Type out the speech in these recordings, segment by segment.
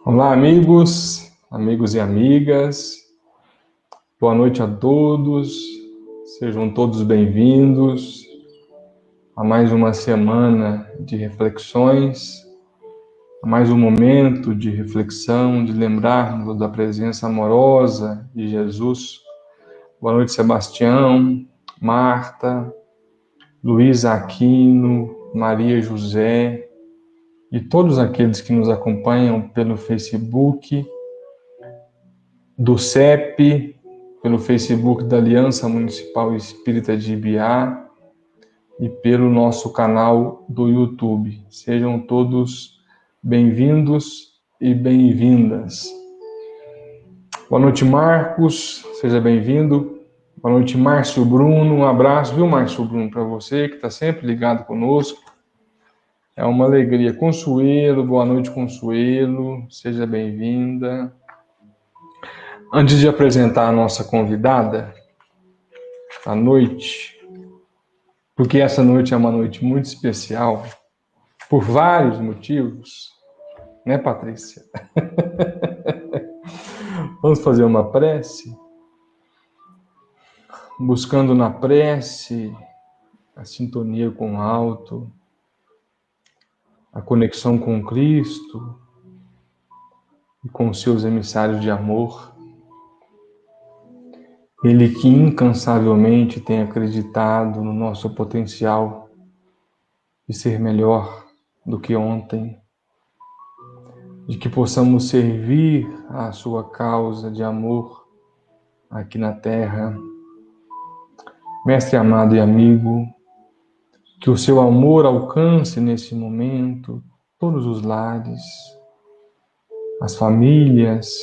Olá, amigos e amigas. Boa noite a todos. Sejam todos bem-vindos a mais uma semana de reflexões, a mais um momento de reflexão, de lembrarmos da presença amorosa de Jesus. Boa noite, Sebastião, Marta, Luiz Aquino, Maria José e todos aqueles que nos acompanham pelo Facebook, do CEP, pelo Facebook da Aliança Municipal Espírita de Ibiá e pelo nosso canal do YouTube. Sejam todos bem-vindos e bem-vindas. Boa noite, Marcos, seja bem-vindo. Boa noite, Márcio Bruno, um abraço, viu, Márcio Bruno, para você que está sempre ligado conosco. É uma alegria. Consuelo, boa noite, Consuelo, seja bem-vinda. Antes de apresentar a nossa convidada, à noite, porque essa noite é uma noite muito especial, por vários motivos, né, Patrícia? Vamos fazer uma prece? Buscando na prece a sintonia com o alto, a conexão com Cristo e com os seus emissários de amor. Ele que incansavelmente tem acreditado no nosso potencial de ser melhor do que ontem, de que possamos servir à sua causa de amor aqui na Terra. Mestre amado e amigo, que o seu amor alcance nesse momento todos os lares, as famílias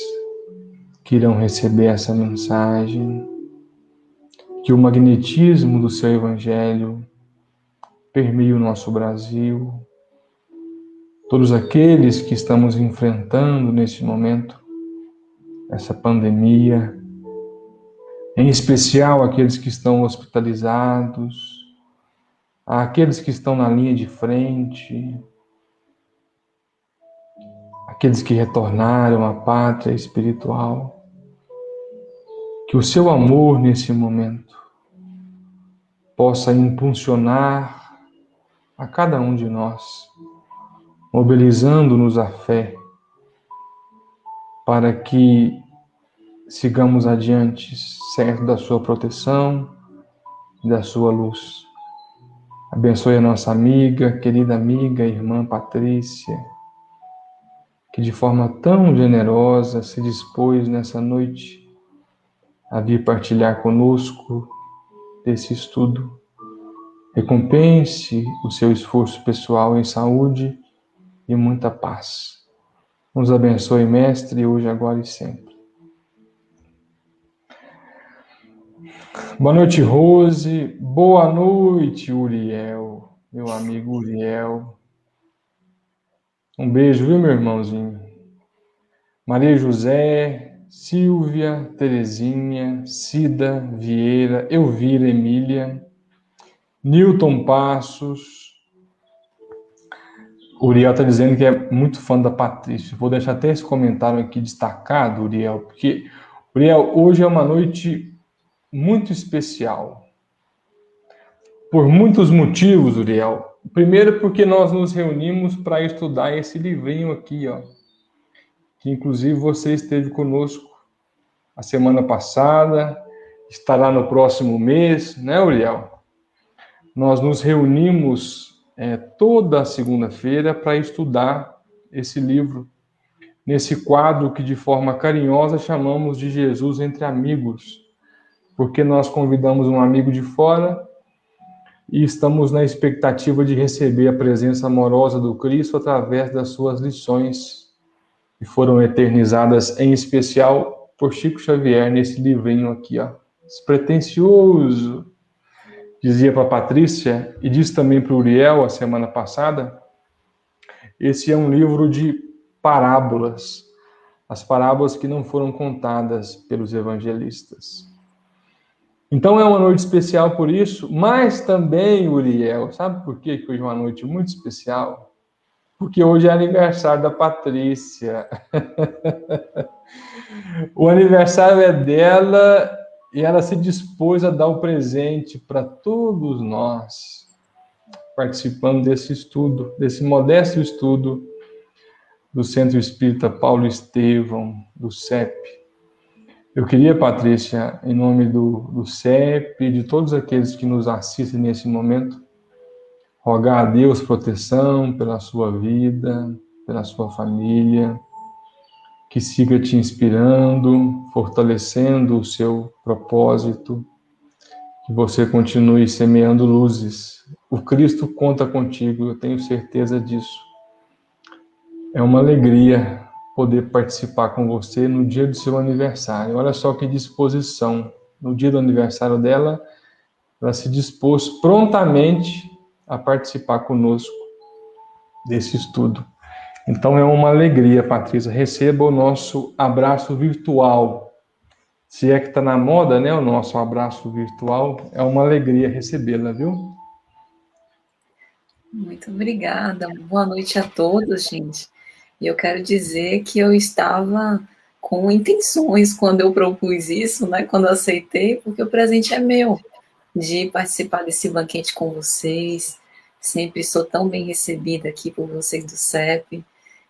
que irão receber essa mensagem, que o magnetismo do seu Evangelho permeie o nosso Brasil, todos aqueles que estamos enfrentando nesse momento, essa pandemia, em especial aqueles que estão hospitalizados, aqueles que estão na linha de frente, aqueles que retornaram à pátria espiritual, que o seu amor nesse momento possa impulsionar a cada um de nós, mobilizando-nos à fé, para que sigamos adiante, certo da sua proteção e da sua luz. Abençoe a nossa amiga, querida amiga, irmã Patrícia, que de forma tão generosa se dispôs nessa noite a vir partilhar conosco desse estudo. Recompense o seu esforço pessoal em saúde e muita paz. Nos abençoe, Mestre, hoje, agora e sempre. Boa noite, Rose. Boa noite, Uriel, meu amigo Uriel. Um beijo, viu, meu irmãozinho? Maria José, Silvia, Terezinha, Cida, Vieira, Elvira, Emília, Newton Passos. O Uriel está dizendo que é muito fã da Patrícia. Vou deixar até esse comentário aqui destacado, Uriel, porque, Uriel, hoje é uma noite muito especial. Por muitos motivos, Uriel. Primeiro, porque nós nos reunimos para estudar esse livrinho aqui, ó, que inclusive você esteve conosco a semana passada, estará no próximo mês, né, Uriel? Nós nos reunimos toda segunda-feira para estudar esse livro, nesse quadro que de forma carinhosa chamamos de Jesus entre Amigos, porque nós convidamos um amigo de fora e estamos na expectativa de receber a presença amorosa do Cristo através das suas lições, que foram eternizadas em especial por Chico Xavier nesse livrinho aqui, ó, despretensioso. Dizia para a Patrícia, e disse também para o Uriel a semana passada, esse é um livro de parábolas, as parábolas que não foram contadas pelos evangelistas. Então é uma noite especial por isso, mas também, Uriel, sabe por quê que hoje é uma noite muito especial? porque hoje é aniversário da Patrícia. O aniversário é dela e ela se dispôs a dar o presente para todos nós, participando desse estudo, desse modesto estudo do Centro Espírita Paulo Estevão, do CEP. Eu queria, Patrícia, em nome do CEP e de todos aqueles que nos assistem nesse momento, rogar a Deus proteção pela sua vida, pela sua família, que siga te inspirando, fortalecendo o seu propósito, que você continue semeando luzes. O Cristo conta contigo, eu tenho certeza disso. É uma alegria poder participar com você no dia do seu aniversário. Olha só que disposição. No dia do aniversário dela, ela se dispôs prontamente a participar conosco desse estudo. Então é uma alegria, Patrícia. Receba o nosso abraço virtual. Se é que está na moda, né, o nosso abraço virtual, é uma alegria recebê-la, viu? Muito obrigada. Boa noite a todos, gente. E eu quero dizer que eu estava com intenções quando eu propus isso, né? Quando eu aceitei, porque o presente é meu, de participar desse banquete com vocês. Sempre sou tão bem recebida aqui por vocês do CEP.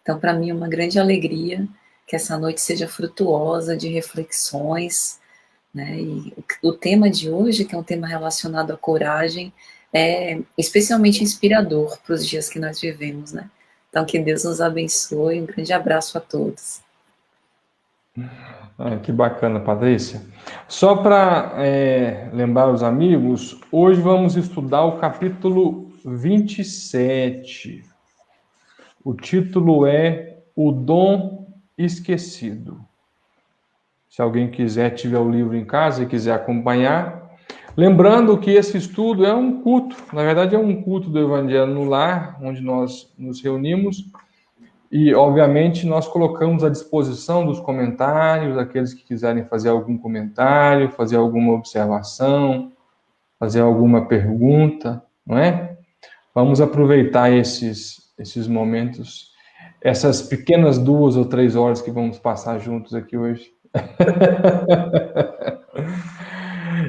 Então, para mim é uma grande alegria que essa noite seja frutuosa de reflexões, né? E o tema de hoje, que é um tema relacionado à coragem, é especialmente inspirador para os dias que nós vivemos, né? Então, que Deus nos abençoe. Um grande abraço a todos. Que bacana, Patrícia. Só para lembrar os amigos, hoje vamos estudar o capítulo 27. O título é O Dom Esquecido. Se alguém quiser, tiver o livro em casa e quiser acompanhar. Lembrando que esse estudo é um culto, na verdade é um culto do Evangelho no Lar, onde nós nos reunimos e, obviamente, nós colocamos à disposição dos comentários, aqueles que quiserem fazer algum comentário, fazer alguma observação, fazer alguma pergunta, não é? Vamos aproveitar esses momentos, essas pequenas 2 ou 3 horas que vamos passar juntos aqui hoje.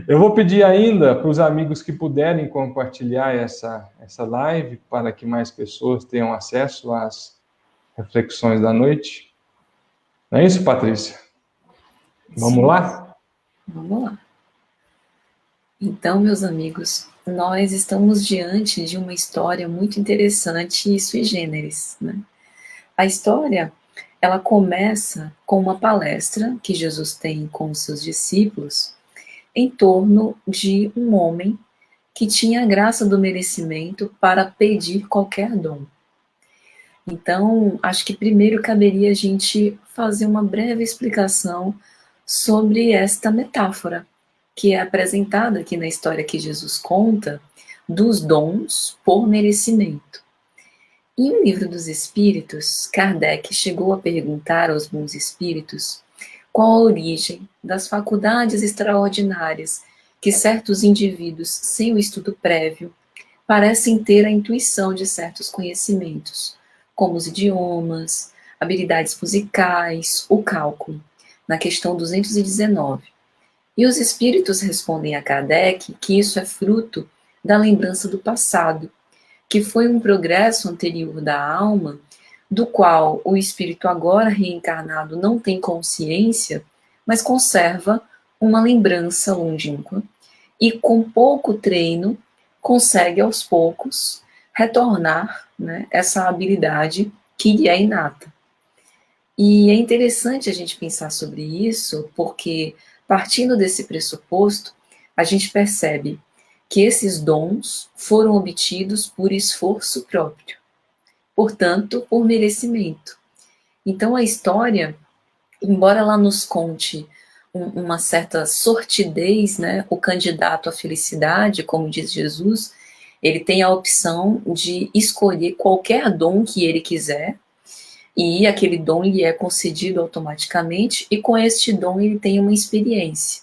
Eu vou pedir ainda para os amigos que puderem compartilhar essa live para que mais pessoas tenham acesso às reflexões da noite. Não é isso, Patrícia? Vamos Sim, lá? vamos lá. Então, meus amigos, nós estamos diante de uma história muito interessante e sui generis, né? A história, ela começa com uma palestra que Jesus tem com os seus discípulos em torno de um homem que tinha a graça do merecimento para pedir qualquer dom. Então, acho que primeiro caberia a gente fazer uma breve explicação sobre esta metáfora, que é apresentada aqui na história que Jesus conta, dos dons por merecimento. Em O Livro dos Espíritos, Kardec chegou a perguntar aos bons espíritos qual a origem das faculdades extraordinárias que certos indivíduos, sem o estudo prévio, parecem ter a intuição de certos conhecimentos, como os idiomas, habilidades musicais, o cálculo, na questão 219. E os espíritos respondem a Kardec que isso é fruto da lembrança do passado, que foi um progresso anterior da alma, do qual o espírito agora reencarnado não tem consciência, mas conserva uma lembrança longínqua e com pouco treino consegue aos poucos retornar, né, essa habilidade que lhe é inata. E é interessante a gente pensar sobre isso, porque partindo desse pressuposto, a gente percebe que esses dons foram obtidos por esforço próprio, portanto, por merecimento. Então a história, embora ela nos conte uma certa sortidez, né, o candidato à felicidade, como diz Jesus, ele tem a opção de escolher qualquer dom que ele quiser, e aquele dom lhe é concedido automaticamente, e com este dom ele tem uma experiência.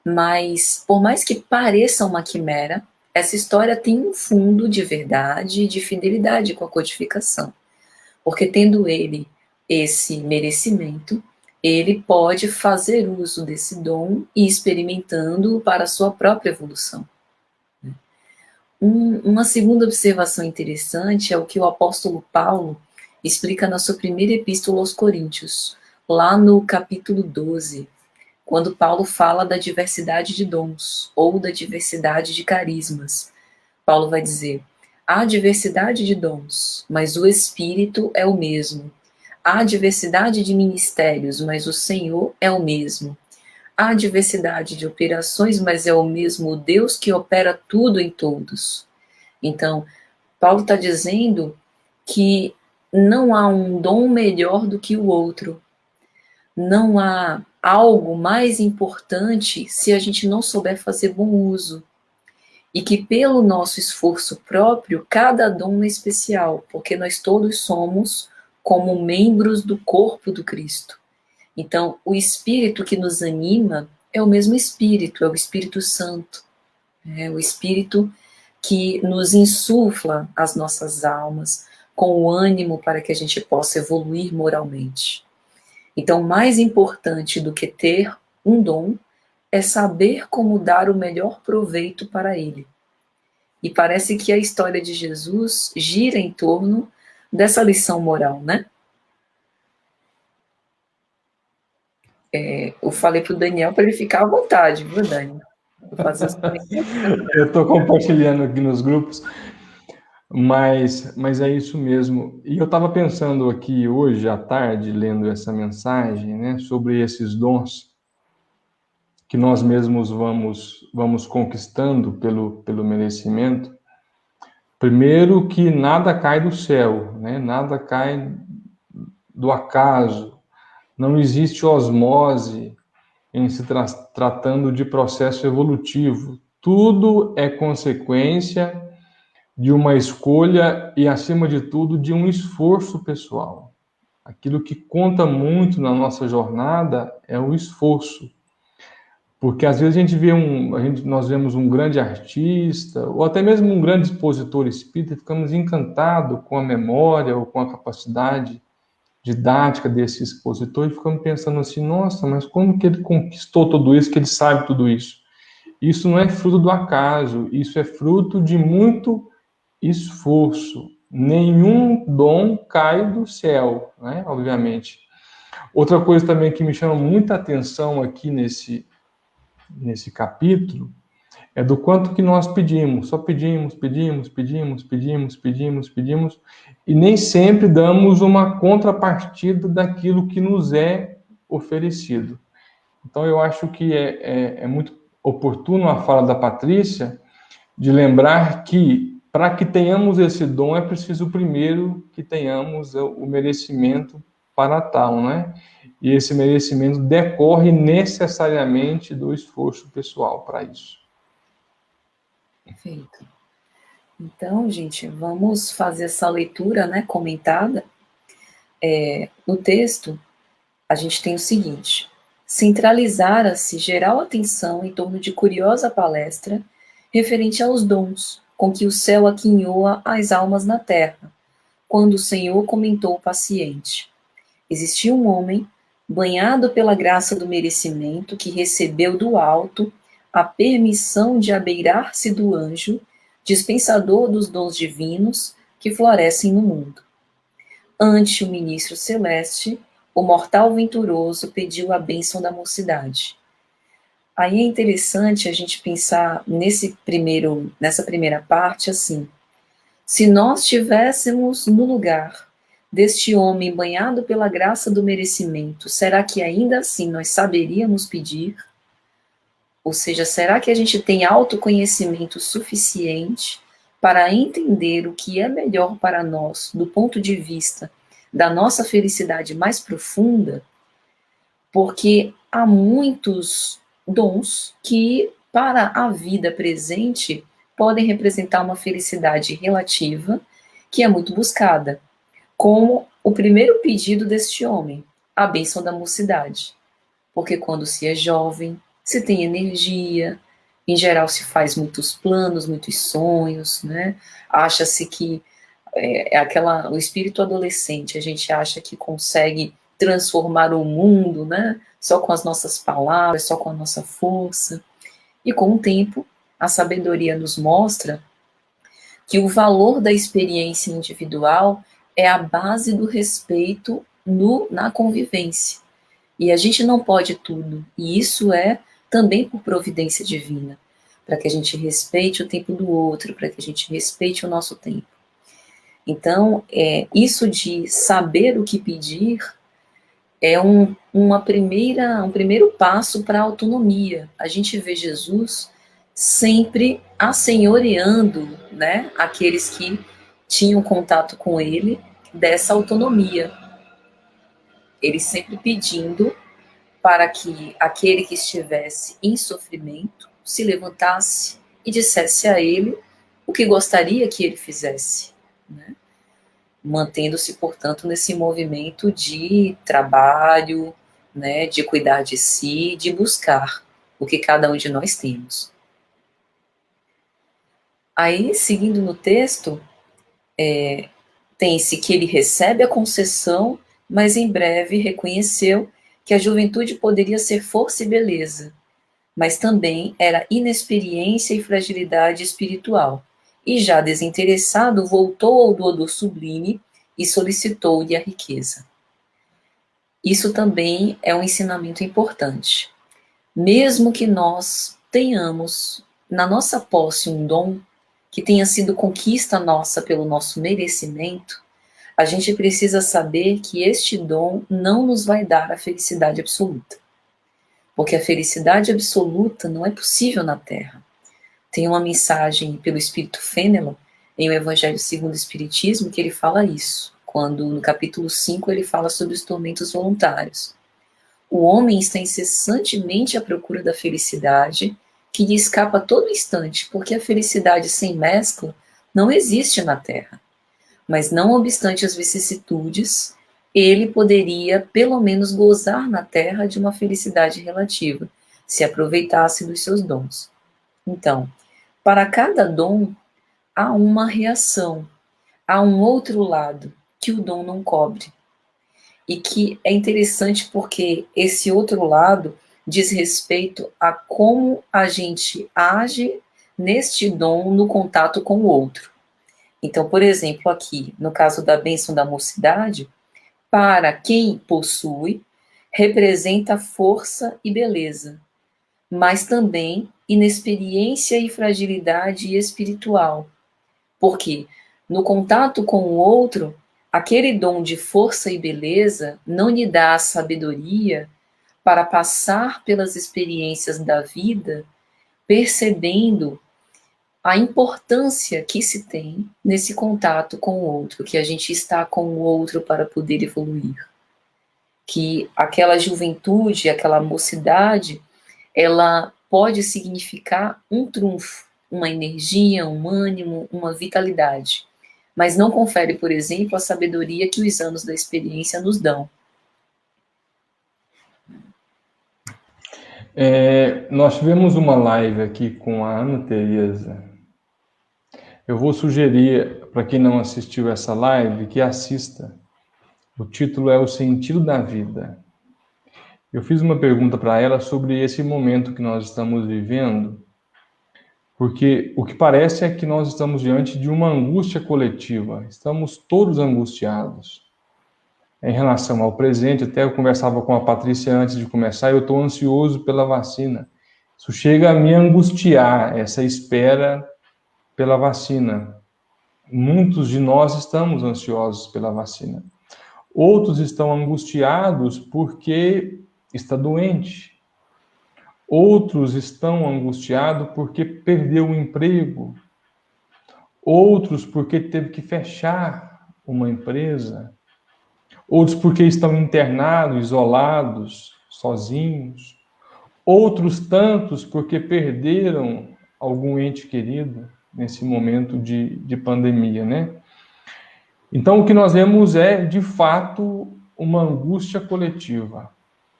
Mas, por mais que pareça uma quimera, essa história tem um fundo de verdade e de fidelidade com a codificação. Porque tendo ele esse merecimento, ele pode fazer uso desse dom e experimentando para a sua própria evolução. Uma segunda observação interessante é o que o apóstolo Paulo explica na sua primeira epístola aos Coríntios, lá no capítulo 12, quando Paulo fala da diversidade de dons, ou da diversidade de carismas. Paulo vai dizer: há diversidade de dons, mas o Espírito é o mesmo. Há diversidade de ministérios, mas o Senhor é o mesmo. Há diversidade de operações, mas é o mesmo Deus que opera tudo em todos. Então, Paulo está dizendo que não há um dom melhor do que o outro. Não há algo mais importante se a gente não souber fazer bom uso. E que pelo nosso esforço próprio, cada dom é especial, porque nós todos somos como membros do corpo do Cristo. Então, o Espírito que nos anima é o mesmo Espírito, é o Espírito Santo. É o Espírito que nos insufla as nossas almas com o ânimo para que a gente possa evoluir moralmente. Então, mais importante do que ter um dom é saber como dar o melhor proveito para ele. E parece que a história de Jesus gira em torno dessa lição moral, né? Eu falei para o Daniel para ele ficar à vontade, viu, Dani? Vou fazer os Eu estou compartilhando aqui nos grupos, mas é isso mesmo. E eu estava pensando aqui hoje à tarde, lendo essa mensagem, né, sobre esses dons que nós mesmos vamos conquistando pelo merecimento. Primeiro que nada cai do céu, né? Nada cai do acaso. Não existe osmose em se tratando de processo evolutivo. Tudo é consequência de uma escolha e, acima de tudo, de um esforço pessoal. Aquilo que conta muito na nossa jornada é o esforço. Porque às vezes nós vemos um grande artista, ou até mesmo um grande expositor espírita, e ficamos encantados com a memória ou com a capacidade didática desse expositor e ficamos pensando assim: nossa, mas como que ele conquistou tudo isso, que ele sabe tudo isso? Isso não é fruto do acaso, isso é fruto de muito esforço. Nenhum dom cai do céu, né? Obviamente. Outra coisa também que me chama muita atenção aqui nesse capítulo é do quanto que nós pedimos. Só pedimos, e nem sempre damos uma contrapartida daquilo que nos é oferecido. Então, eu acho que é muito oportuno a fala da Patrícia de lembrar que, para que tenhamos esse dom, é preciso primeiro que tenhamos o merecimento para tal, né? E esse merecimento decorre necessariamente do esforço pessoal para isso. Perfeito. Então, gente, vamos fazer essa leitura, né, comentada. No texto, a gente tem o seguinte: centralizara-se geral atenção em torno de curiosa palestra referente aos dons com que o céu aquinhoa as almas na terra, quando o Senhor comentou paciente: existia um homem, banhado pela graça do merecimento, que recebeu do alto a permissão de abeirar-se do anjo, dispensador dos dons divinos que florescem no mundo. Ante o ministro celeste, o mortal venturoso pediu a bênção da mocidade. Aí é interessante a gente pensar nessa primeira parte assim: se nós estivéssemos no lugar deste homem banhado pela graça do merecimento, será que ainda assim nós saberíamos pedir? Ou seja, será que a gente tem autoconhecimento suficiente para entender o que é melhor para nós do ponto de vista da nossa felicidade mais profunda? Porque há muitos dons que, para a vida presente, podem representar uma felicidade relativa que é muito buscada, como o primeiro pedido deste homem, a bênção da mocidade. Porque quando se é jovem, se tem energia, em geral se faz muitos planos, muitos sonhos, né? Acha-se que o espírito adolescente. A gente acha que consegue transformar o mundo, né? Só com as nossas palavras, só com a nossa força. E com o tempo, a sabedoria nos mostra que o valor da experiência individual é a base do respeito na convivência. E a gente não pode tudo. E isso é também por providência divina, para que a gente respeite o tempo do outro, para que a gente respeite o nosso tempo. Então, isso de saber o que pedir é um primeiro passo para a autonomia. A gente vê Jesus sempre assenhoreando, né, aqueles que tinham contato com ele dessa autonomia. Ele sempre pedindo para que aquele que estivesse em sofrimento se levantasse e dissesse a ele o que gostaria que ele fizesse, né? Mantendo-se, portanto, nesse movimento de trabalho, né, de cuidar de si, de buscar o que cada um de nós temos. Aí, seguindo no texto, tem-se que ele recebe a concessão, mas em breve reconheceu que a juventude poderia ser força e beleza, mas também era inexperiência e fragilidade espiritual. E já desinteressado, voltou ao doador sublime e solicitou-lhe a riqueza. Isso também é um ensinamento importante. Mesmo que nós tenhamos na nossa posse um dom que tenha sido conquista nossa pelo nosso merecimento, a gente precisa saber que este dom não nos vai dar a felicidade absoluta. Porque a felicidade absoluta não é possível na Terra. Tem uma mensagem pelo Espírito Fênelon, em O Evangelho segundo o Espiritismo, que ele fala isso, quando no capítulo 5 ele fala sobre os tormentos voluntários. O homem está incessantemente à procura da felicidade, que lhe escapa a todo instante, porque a felicidade sem mescla não existe na Terra. Mas não obstante as vicissitudes, ele poderia pelo menos gozar na Terra de uma felicidade relativa, se aproveitasse dos seus dons. Então, para cada dom, há uma reação, há um outro lado que o dom não cobre. E que é interessante porque esse outro lado diz respeito a como a gente age neste dom no contato com o outro. Então, por exemplo, aqui, no caso da bênção da mocidade, para quem possui, representa força e beleza, mas também inexperiência e fragilidade espiritual. Porque no contato com o outro, aquele dom de força e beleza não lhe dá a sabedoria para passar pelas experiências da vida, percebendo a importância que se tem nesse contato com o outro, que a gente está com o outro para poder evoluir. Que aquela juventude, aquela mocidade, ela pode significar um trunfo, uma energia, um ânimo, uma vitalidade, mas não confere, por exemplo, a sabedoria que os anos da experiência nos dão. Nós tivemos uma live aqui com a Ana Tereza. Eu vou sugerir, para quem não assistiu essa live, que assista. O título é O Sentido da Vida. Eu fiz uma pergunta para ela sobre esse momento que nós estamos vivendo, porque o que parece é que nós estamos diante de uma angústia coletiva. Estamos todos angustiados em relação ao presente. Até eu conversava com a Patrícia antes de começar, eu estou ansioso pela vacina. Isso chega a me angustiar, essa espera pela vacina. Muitos de nós estamos ansiosos pela vacina. Outros estão angustiados porque está doente. Outros estão angustiados porque perdeu o emprego. Outros porque teve que fechar uma empresa. Outros porque estão internados, isolados, sozinhos. Outros tantos porque perderam algum ente querido nesse momento de pandemia, né? Então, o que nós vemos é, de fato, uma angústia coletiva.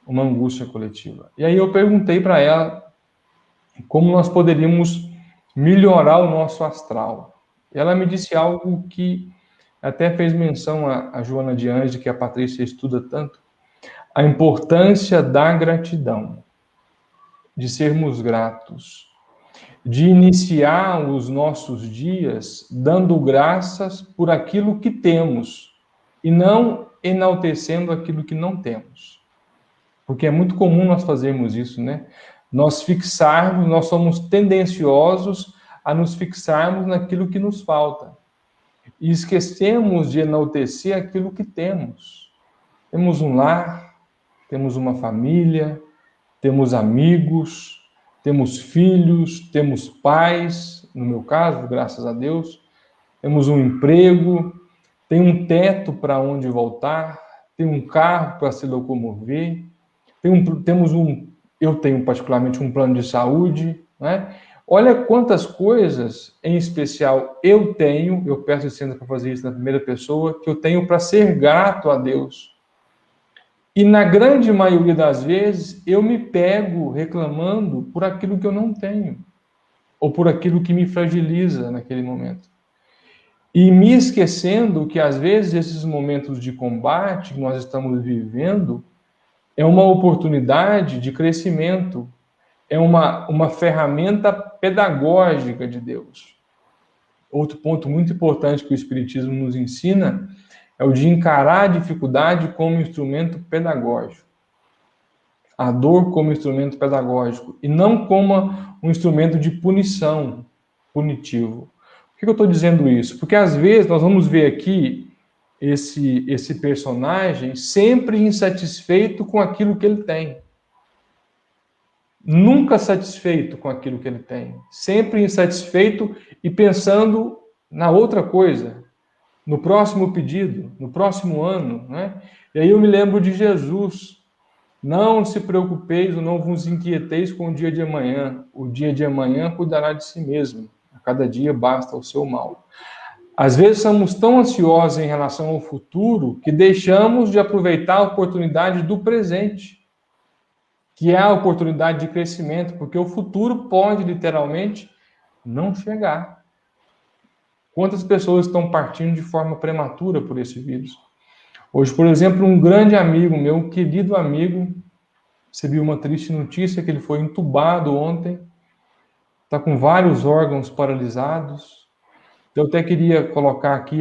Uma angústia coletiva. E aí eu perguntei para ela como nós poderíamos melhorar o nosso astral. Ela me disse algo que Até fez menção a Joana de Anjos, que a Patrícia estuda tanto, a importância da gratidão, de sermos gratos, de iniciar os nossos dias dando graças por aquilo que temos e não enaltecendo aquilo que não temos. Porque é muito comum nós fazermos isso, né? Nós somos tendenciosos a nos fixarmos naquilo que nos falta. E esquecemos de enaltecer aquilo que temos. Temos um lar, temos uma família, temos amigos, temos filhos, temos pais, no meu caso, graças a Deus, temos um emprego, tem um teto para onde voltar, tem um carro para se locomover, eu tenho particularmente um plano de saúde, né? Olha quantas coisas, em especial, eu peço licença para fazer isso na primeira pessoa, que eu tenho para ser grato a Deus. E na grande maioria das vezes, eu me pego reclamando por aquilo que eu não tenho, ou por aquilo que me fragiliza naquele momento. E me esquecendo que, às vezes, esses momentos de combate que nós estamos vivendo é uma oportunidade de crescimento, é uma ferramenta pedagógica de Deus. Outro ponto muito importante que o Espiritismo nos ensina é o de encarar a dificuldade como instrumento pedagógico. A dor como instrumento pedagógico e não como um instrumento de punição, punitivo. Por que eu estou dizendo isso? Porque às vezes nós vamos ver aqui esse personagem sempre insatisfeito com aquilo que ele tem. Nunca satisfeito com aquilo que ele tem. Sempre insatisfeito e pensando na outra coisa, no próximo pedido, no próximo ano, né? E aí eu me lembro de Jesus. Não se preocupeis ou não vos inquieteis com o dia de amanhã. O dia de amanhã cuidará de si mesmo. A cada dia basta o seu mal. Às vezes somos tão ansiosos em relação ao futuro que deixamos de aproveitar a oportunidade do presente, que é a oportunidade de crescimento, porque o futuro pode literalmente não chegar. Quantas pessoas estão partindo de forma prematura por esse vírus? Hoje, por exemplo, um grande amigo meu, um querido amigo, recebi uma triste notícia que ele foi entubado ontem, está com vários órgãos paralisados. Eu até queria colocar aqui,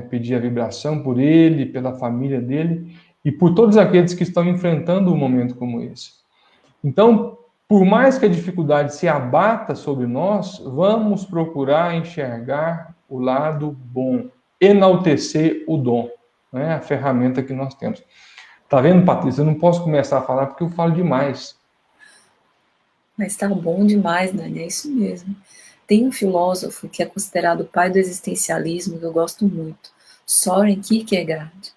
pedir a vibração por ele, pela família dele e por todos aqueles que estão enfrentando um momento como esse. Então, por mais que a dificuldade se abata sobre nós, vamos procurar enxergar o lado bom, enaltecer o dom, né? A ferramenta que nós temos. Tá vendo, Patrícia? Eu não posso começar a falar porque eu falo demais. Mas tá bom demais, Dani, é isso mesmo. Tem um filósofo que é considerado o pai do existencialismo, que eu gosto muito, Søren Kierkegaard.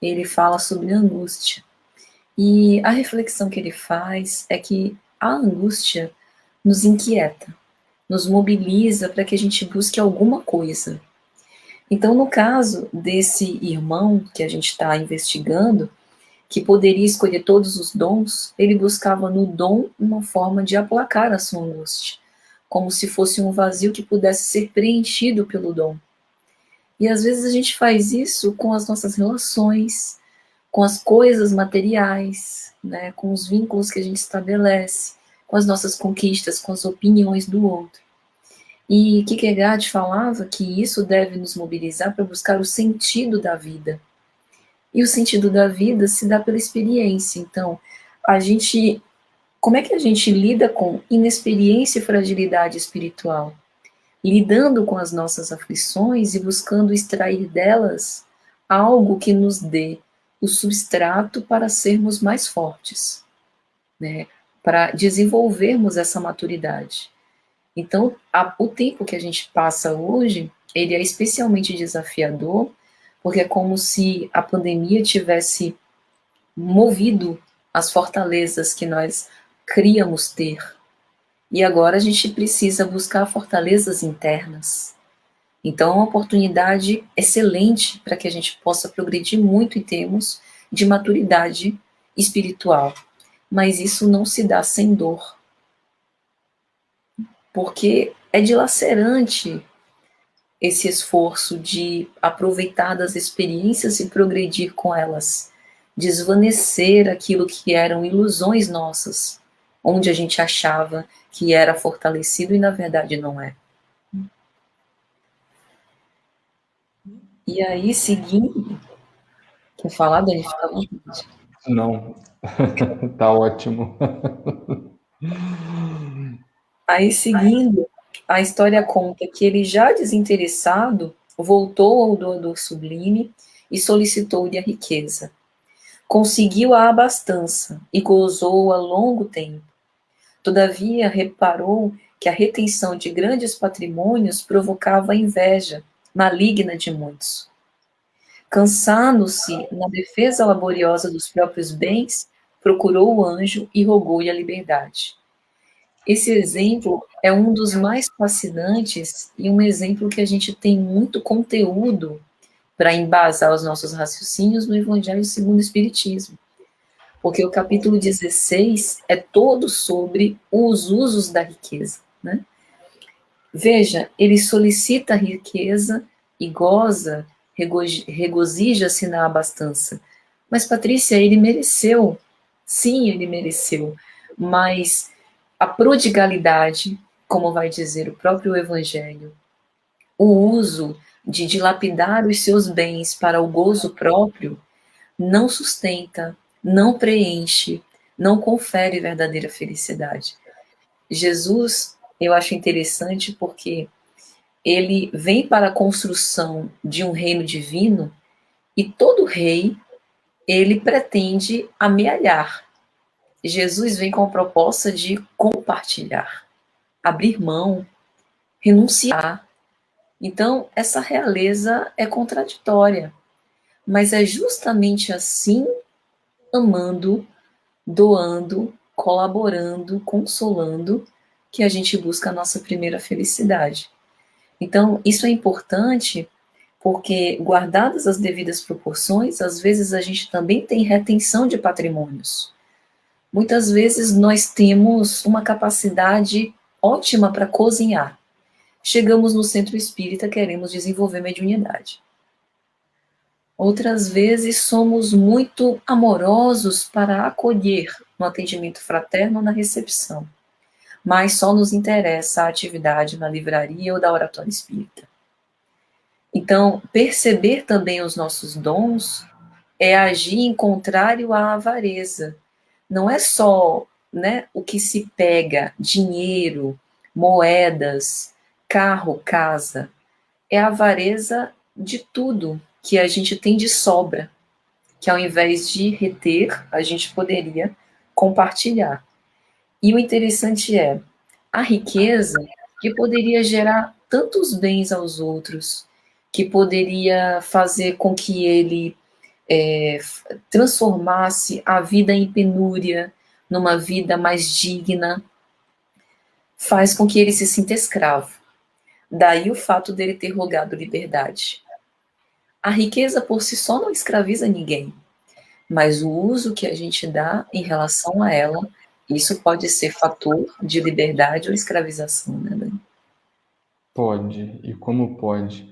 Ele fala sobre angústia. E a reflexão que ele faz é que a angústia nos inquieta, nos mobiliza para que a gente busque alguma coisa. Então, no caso desse irmão que a gente está investigando, que poderia escolher todos os dons, ele buscava no dom uma forma de aplacar a sua angústia, como se fosse um vazio que pudesse ser preenchido pelo dom. E às vezes a gente faz isso com as nossas relações, com as coisas materiais, né, com os vínculos que a gente estabelece, com as nossas conquistas, com as opiniões do outro. E Kierkegaard falava que isso deve nos mobilizar para buscar o sentido da vida. E o sentido da vida se dá pela experiência. Então, como é que a gente lida com inexperiência e fragilidade espiritual? Lidando com as nossas aflições e buscando extrair delas algo que nos dê o substrato para sermos mais fortes, né? Para desenvolvermos essa maturidade. Então, o tempo que a gente passa hoje, ele é especialmente desafiador, porque é como se a pandemia tivesse movido as fortalezas que nós criamos ter. E agora a gente precisa buscar fortalezas internas. Então, é uma oportunidade excelente para que a gente possa progredir muito em termos de maturidade espiritual. Mas isso não se dá sem dor. Porque é dilacerante esse esforço de aproveitar das experiências e progredir com elas, desvanecer aquilo que eram ilusões nossas, onde a gente achava que era fortalecido e na verdade não é. E aí, seguindo, quer falar, Dani? Fica à vontade. Não, tá ótimo. Aí, seguindo, a história conta que ele, já desinteressado, voltou ao doador sublime e solicitou-lhe a riqueza. Conseguiu a abastança e gozou-a longo tempo. Todavia, reparou que a retenção de grandes patrimônios provocava a inveja maligna de muitos. Cansando-se na defesa laboriosa dos próprios bens, procurou o anjo e rogou-lhe a liberdade. Esse exemplo é um dos mais fascinantes e um exemplo que a gente tem muito conteúdo para embasar os nossos raciocínios no Evangelho segundo o Espiritismo. Porque o capítulo 16 é todo sobre os usos da riqueza, né? Veja, ele solicita a riqueza e goza, regozija-se na abastança. Mas, Patrícia, ele mereceu. Sim, ele mereceu. Mas a prodigalidade, como vai dizer o próprio Evangelho, o uso de dilapidar os seus bens para o gozo próprio, não sustenta, não preenche, não confere verdadeira felicidade. Jesus, eu acho interessante porque ele vem para a construção de um reino divino e todo rei, ele pretende amealhar. Jesus vem com a proposta de compartilhar, abrir mão, renunciar. Então, essa realeza é contraditória, mas é justamente assim, amando, doando, colaborando, consolando, que a gente busca a nossa primeira felicidade. Então, isso é importante porque, guardadas as devidas proporções, às vezes a gente também tem retenção de patrimônios. Muitas vezes nós temos uma capacidade ótima para cozinhar. Chegamos no centro espírita, queremos desenvolver mediunidade. Outras vezes somos muito amorosos para acolher no atendimento fraterno ou na recepção, mas só nos interessa a atividade na livraria ou da oratória espírita. Então, perceber também os nossos dons é agir em contrário à avareza. Não é só, né, o que se pega, dinheiro, moedas, carro, casa. É a avareza de tudo que a gente tem de sobra, que ao invés de reter, a gente poderia compartilhar. E o interessante é, a riqueza que poderia gerar tantos bens aos outros, que poderia fazer com que ele transformasse a vida em penúria numa vida mais digna, faz com que ele se sinta escravo. Daí o fato dele ter rogado liberdade. A riqueza por si só não escraviza ninguém, mas o uso que a gente dá em relação a ela, isso pode ser fator de liberdade ou escravização, né, Dani? Pode, e como pode.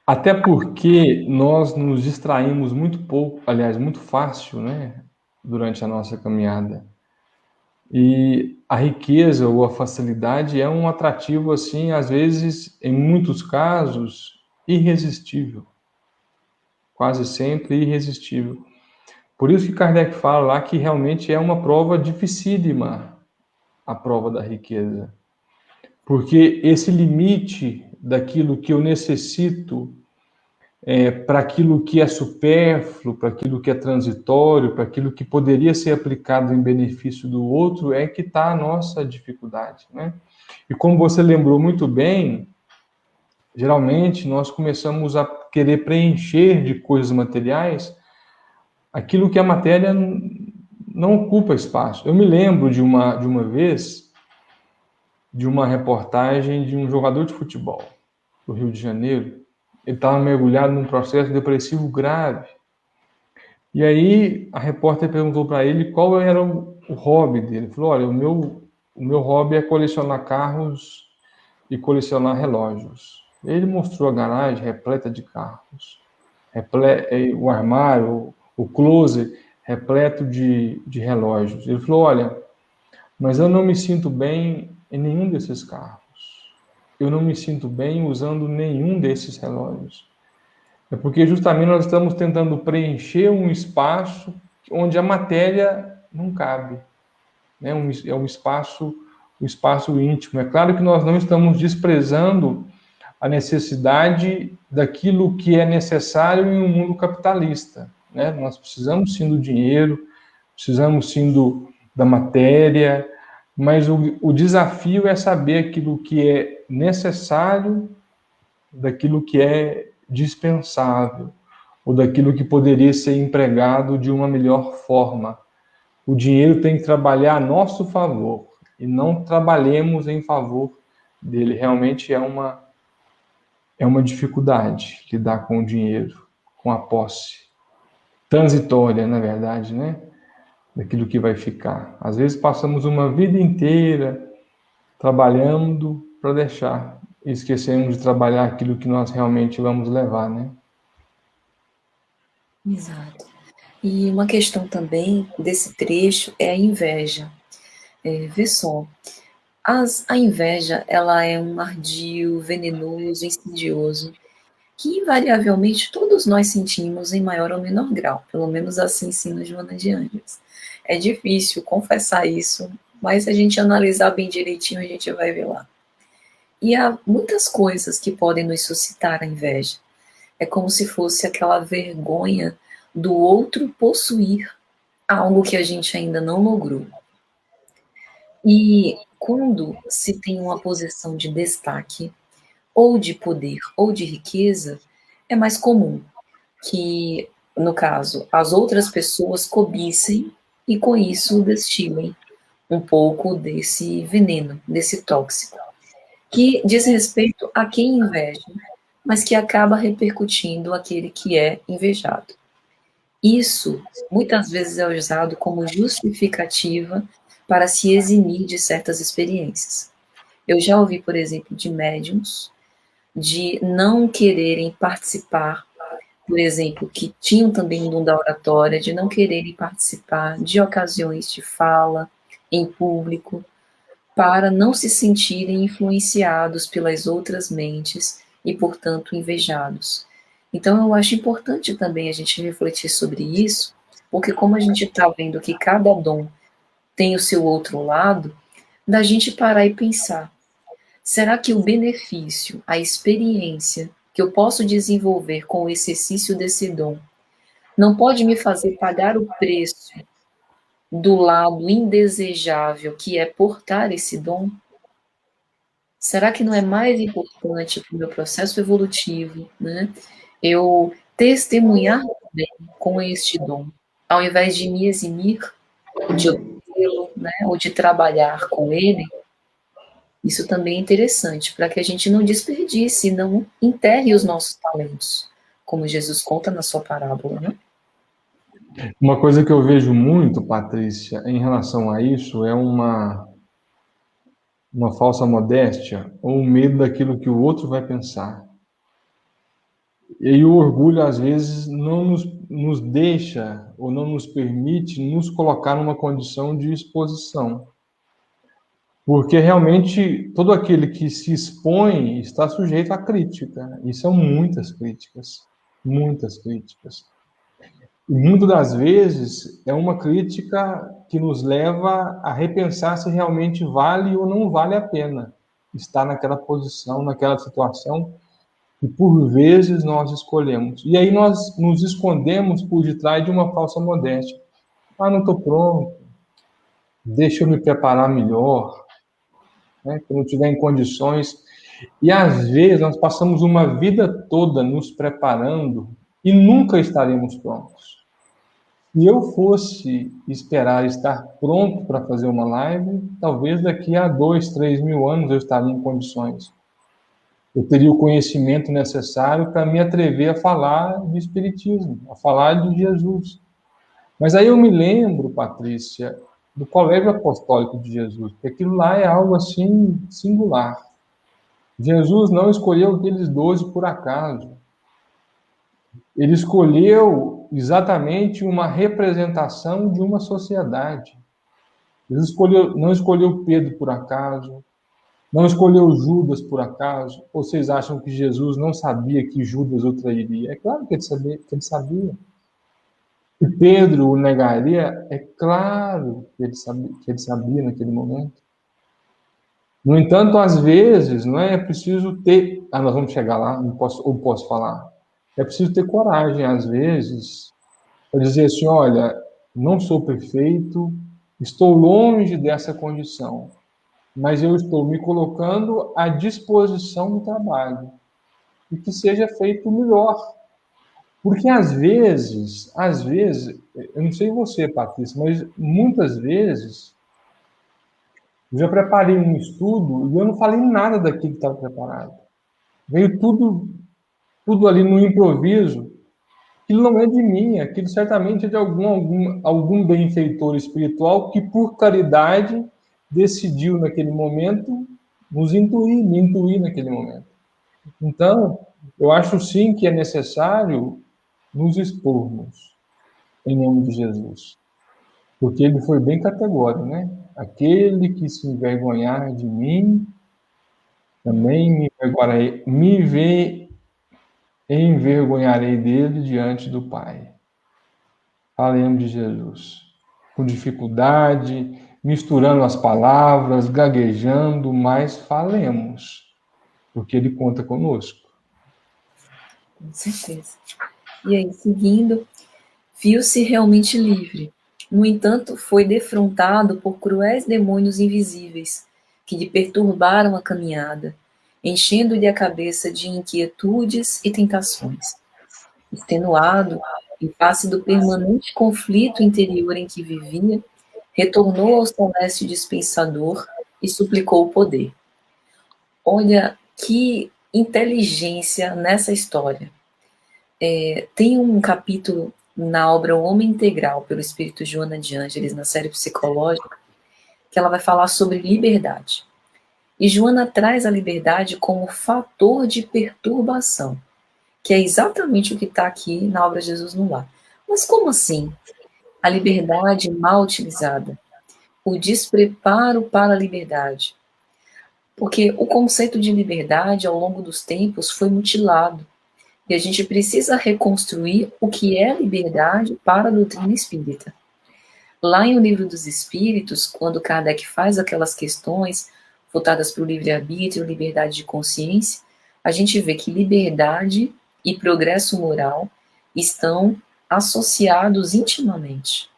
Até porque nós nos distraímos muito pouco, aliás, muito fácil, né, durante a nossa caminhada. E a riqueza ou a facilidade é um atrativo, assim, às vezes, em muitos casos, irresistível. Quase sempre irresistível. Por isso que Kardec fala lá que realmente é uma prova dificílima, a prova da riqueza. Porque esse limite daquilo que eu necessito para aquilo que é supérfluo, para aquilo que é transitório, para aquilo que poderia ser aplicado em benefício do outro, é que está a nossa dificuldade, né? E como você lembrou muito bem, geralmente nós começamos a querer preencher de coisas materiais aquilo que a matéria não ocupa espaço. Eu me lembro de uma vez, de uma reportagem de um jogador de futebol do Rio de Janeiro. Ele estava mergulhado num processo depressivo grave. E aí a repórter perguntou para ele qual era o hobby dele. Ele falou, olha, o meu hobby é colecionar carros e colecionar relógios. Ele mostrou a garagem repleta de carros, o armário, o closet repleto de relógios. Ele falou, olha, mas eu não me sinto bem em nenhum desses carros. Eu não me sinto bem usando nenhum desses relógios. É porque justamente nós estamos tentando preencher um espaço onde a matéria não cabe. Né? É um espaço íntimo. É claro que nós não estamos desprezando a necessidade daquilo que é necessário em um mundo capitalista. Né? Nós precisamos sim do dinheiro, precisamos sim da matéria, mas o desafio é saber aquilo que é necessário daquilo que é dispensável, ou daquilo que poderia ser empregado de uma melhor forma. O dinheiro tem que trabalhar a nosso favor, e não trabalhemos em favor dele. Realmente é uma dificuldade lidar com o dinheiro, com a posse. Transitória, na verdade, né? Daquilo que vai ficar. Às vezes passamos uma vida inteira trabalhando para deixar e esquecemos de trabalhar aquilo que nós realmente vamos levar, né? Exato. E uma questão também desse trecho é a inveja. Vê só, a inveja, ela é um ardil venenoso, insidioso, que invariavelmente todos nós sentimos em maior ou menor grau, pelo menos assim ensina Joana de Ângeles. É difícil confessar isso, mas se a gente analisar bem direitinho, a gente vai ver lá. E há muitas coisas que podem nos suscitar a inveja. É como se fosse aquela vergonha do outro possuir algo que a gente ainda não logrou. E quando se tem uma posição de destaque, ou de poder, ou de riqueza, é mais comum que, no caso, as outras pessoas cobicem e com isso destilem um pouco desse veneno, desse tóxico, que diz respeito a quem inveja, mas que acaba repercutindo aquele que é invejado. Isso muitas vezes é usado como justificativa para se eximir de certas experiências. Eu já ouvi, por exemplo, de médiums de não quererem participar, por exemplo, que tinham também o dom da oratória, de não quererem participar de ocasiões de fala em público, para não se sentirem influenciados pelas outras mentes e, portanto, invejados. Então, eu acho importante também a gente refletir sobre isso, porque como a gente está vendo que cada dom tem o seu outro lado, da gente parar e pensar, será que o benefício, a experiência que eu posso desenvolver com o exercício desse dom, não pode me fazer pagar o preço do lado indesejável que é portar esse dom? Será que não é mais importante para o meu processo evolutivo, né, eu testemunhar também com este dom, ao invés de me eximir de obtê-lo, né, ou de trabalhar com ele? Isso também é interessante, para que a gente não desperdice, não enterre os nossos talentos, como Jesus conta na sua parábola, né? Uma coisa que eu vejo muito, Patrícia, em relação a isso é uma falsa modéstia ou um medo daquilo que o outro vai pensar. E o orgulho, às vezes, não nos deixa ou não nos permite nos colocar numa condição de exposição. Porque realmente todo aquele que se expõe está sujeito à crítica. E são muitas críticas. Muitas críticas. E muitas das vezes é uma crítica que nos leva a repensar se realmente vale ou não vale a pena estar naquela posição, naquela situação que por vezes nós escolhemos. E aí nós nos escondemos por detrás de uma falsa modéstia. Ah, não estou pronto, deixa eu me preparar melhor, né? Quando eu estiver em condições. E às vezes nós passamos uma vida toda nos preparando e nunca estaremos prontos. Se eu fosse esperar estar pronto para fazer uma live, talvez daqui a 2, 3 mil anos eu estaria em condições. Eu teria o conhecimento necessário para me atrever a falar de Espiritismo, a falar de Jesus. Mas aí eu me lembro, Patrícia, do Colégio Apostólico de Jesus, porque aquilo lá é algo assim singular. Jesus não escolheu aqueles 12 por acaso. Ele escolheu exatamente uma representação de uma sociedade. Jesus não escolheu Pedro por acaso, não escolheu Judas por acaso. Ou vocês acham que Jesus não sabia que Judas o trairia? É claro que ele sabia. Que ele sabia. Que Pedro o negaria? É claro que ele sabia naquele momento. No entanto, às vezes, não é preciso ter... nós vamos chegar lá, não posso falar. É preciso ter coragem, às vezes, para dizer assim, olha, não sou perfeito, estou longe dessa condição, mas eu estou me colocando à disposição do trabalho e que seja feito o melhor. Porque às vezes, eu não sei você, Patrícia, mas muitas vezes eu já preparei um estudo e eu não falei nada daquilo que estava preparado. Veio tudo ali no improviso. Aquilo não é de mim, aquilo certamente é de algum benfeitor espiritual que, por caridade, decidiu naquele momento me intuir naquele momento. Então, eu acho sim que é necessário nos expormos, em nome de Jesus. Porque ele foi bem categórico, né? Aquele que se envergonhar de mim, também envergonharei dele diante do Pai. Falemos de Jesus. Com dificuldade, misturando as palavras, gaguejando, mas falemos, porque ele conta conosco. Com certeza. E aí, seguindo, viu-se realmente livre. No entanto, foi defrontado por cruéis demônios invisíveis, que lhe perturbaram a caminhada, enchendo-lhe a cabeça de inquietudes e tentações. Extenuado, em face do permanente conflito interior em que vivia, retornou ao celeste dispensador e suplicou o poder. Olha que inteligência nessa história. Tem um capítulo na obra O Homem Integral, pelo espírito Joana de Ângeles, na série psicológica, que ela vai falar sobre liberdade. E Joana traz a liberdade como fator de perturbação, que é exatamente o que está aqui na obra Jesus no Lar. Mas como assim? A liberdade mal utilizada, o despreparo para a liberdade. Porque o conceito de liberdade, ao longo dos tempos, foi mutilado. E a gente precisa reconstruir o que é liberdade para a doutrina espírita. Lá em O Livro dos Espíritos, quando Kardec faz aquelas questões voltadas para o livre-arbítrio, liberdade de consciência, a gente vê que liberdade e progresso moral estão associados intimamente.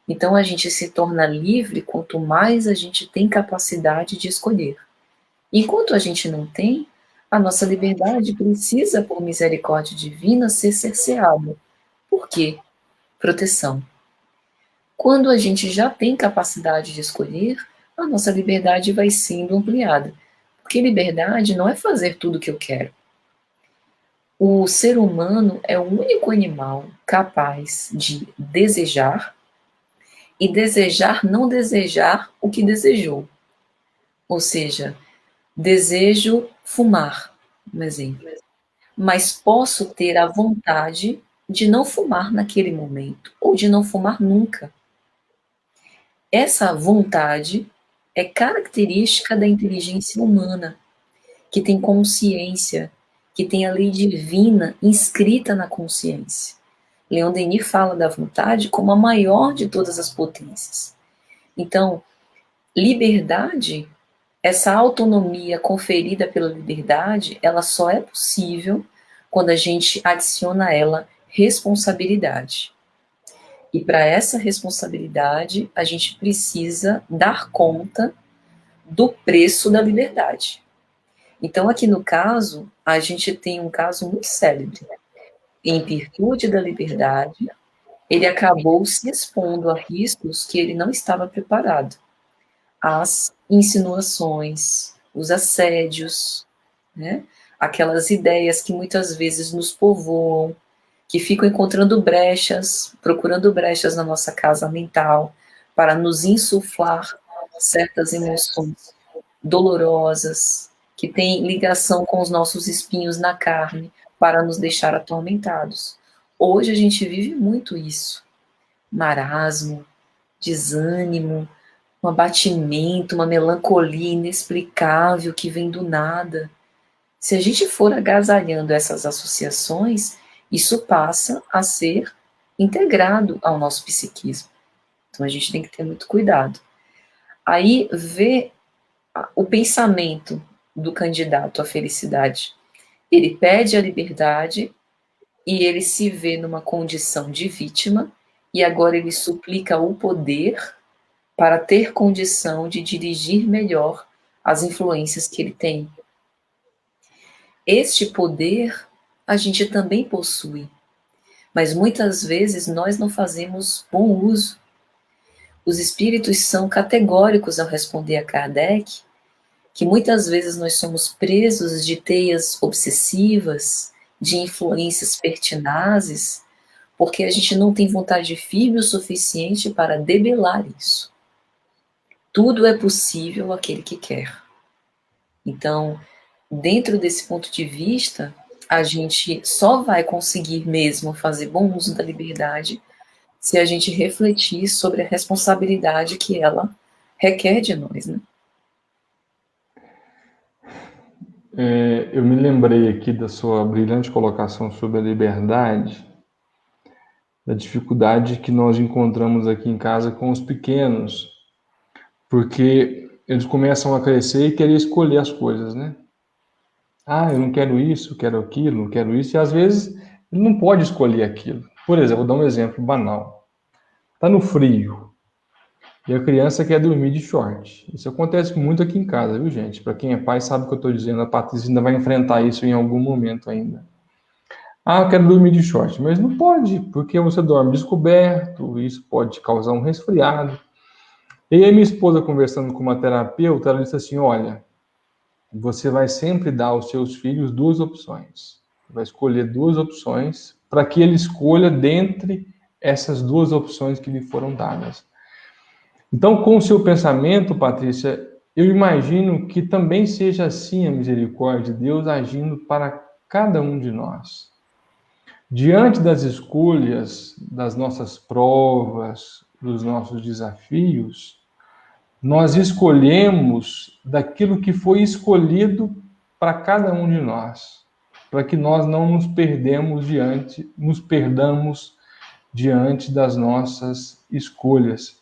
Então a gente se torna livre quanto mais a gente tem capacidade de escolher. Enquanto a gente não tem, a nossa liberdade precisa, por misericórdia divina, ser cerceada. Por quê? Proteção. Quando a gente já tem capacidade de escolher, a nossa liberdade vai sendo ampliada. Porque liberdade não é fazer tudo o que eu quero. O ser humano é o único animal capaz de desejar e desejar não desejar o que desejou. Ou seja, desejo fumar, um exemplo. Mas posso ter a vontade de não fumar naquele momento, ou de não fumar nunca. Essa vontade é característica da inteligência humana, que tem consciência, que tem a lei divina inscrita na consciência. Leon Denis fala da vontade como a maior de todas as potências. Então, liberdade, essa autonomia conferida pela liberdade, ela só é possível quando a gente adiciona a ela responsabilidade. E para essa responsabilidade, a gente precisa dar conta do preço da liberdade. Então, aqui no caso, a gente tem um caso muito célebre. Em virtude da liberdade, ele acabou se expondo a riscos que ele não estava preparado. As insinuações, os assédios, né? Aquelas ideias que muitas vezes nos povoam, que ficam encontrando brechas, procurando brechas na nossa casa mental, para nos insuflar certas emoções dolorosas, que tem ligação com os nossos espinhos na carne, para nos deixar atormentados. Hoje a gente vive muito isso. Marasmo, desânimo, um abatimento, uma melancolia inexplicável que vem do nada. Se a gente for agasalhando essas associações, isso passa a ser integrado ao nosso psiquismo. Então a gente tem que ter muito cuidado. Aí vê o pensamento do candidato à felicidade. Ele pede a liberdade e ele se vê numa condição de vítima e agora ele suplica o poder para ter condição de dirigir melhor as influências que ele tem. Este poder a gente também possui, mas muitas vezes nós não fazemos bom uso. Os espíritos são categóricos ao responder a Kardec que muitas vezes nós somos presos de teias obsessivas, de influências pertinazes, porque a gente não tem vontade firme o suficiente para debelar isso. Tudo é possível àquele que quer. Então, dentro desse ponto de vista, a gente só vai conseguir mesmo fazer bom uso da liberdade se a gente refletir sobre a responsabilidade que ela requer de nós, né? Eu me lembrei aqui da sua brilhante colocação sobre a liberdade, da dificuldade que nós encontramos aqui em casa com os pequenos, porque eles começam a crescer e querer escolher as coisas, né? Eu não quero isso, quero aquilo, não quero isso, e às vezes ele não pode escolher aquilo. Por exemplo, vou dar um exemplo banal. Tá no frio e a criança quer dormir de short. Isso acontece muito aqui em casa, viu, gente? Para quem é pai sabe o que eu estou dizendo. A Patrícia ainda vai enfrentar isso em algum momento ainda. Eu quero dormir de short, mas não pode, porque você dorme descoberto, isso pode te causar um resfriado. E aí minha esposa conversando com uma terapeuta, ela disse assim, olha, você vai sempre dar aos seus filhos duas opções. Vai escolher duas opções para que ele escolha dentre essas duas opções que lhe foram dadas. Então, com o seu pensamento, Patrícia, eu imagino que também seja assim a misericórdia de Deus agindo para cada um de nós. Diante das escolhas, das nossas provas, dos nossos desafios, nós escolhemos daquilo que foi escolhido para cada um de nós, para que nós não nos perdamos diante das nossas escolhas,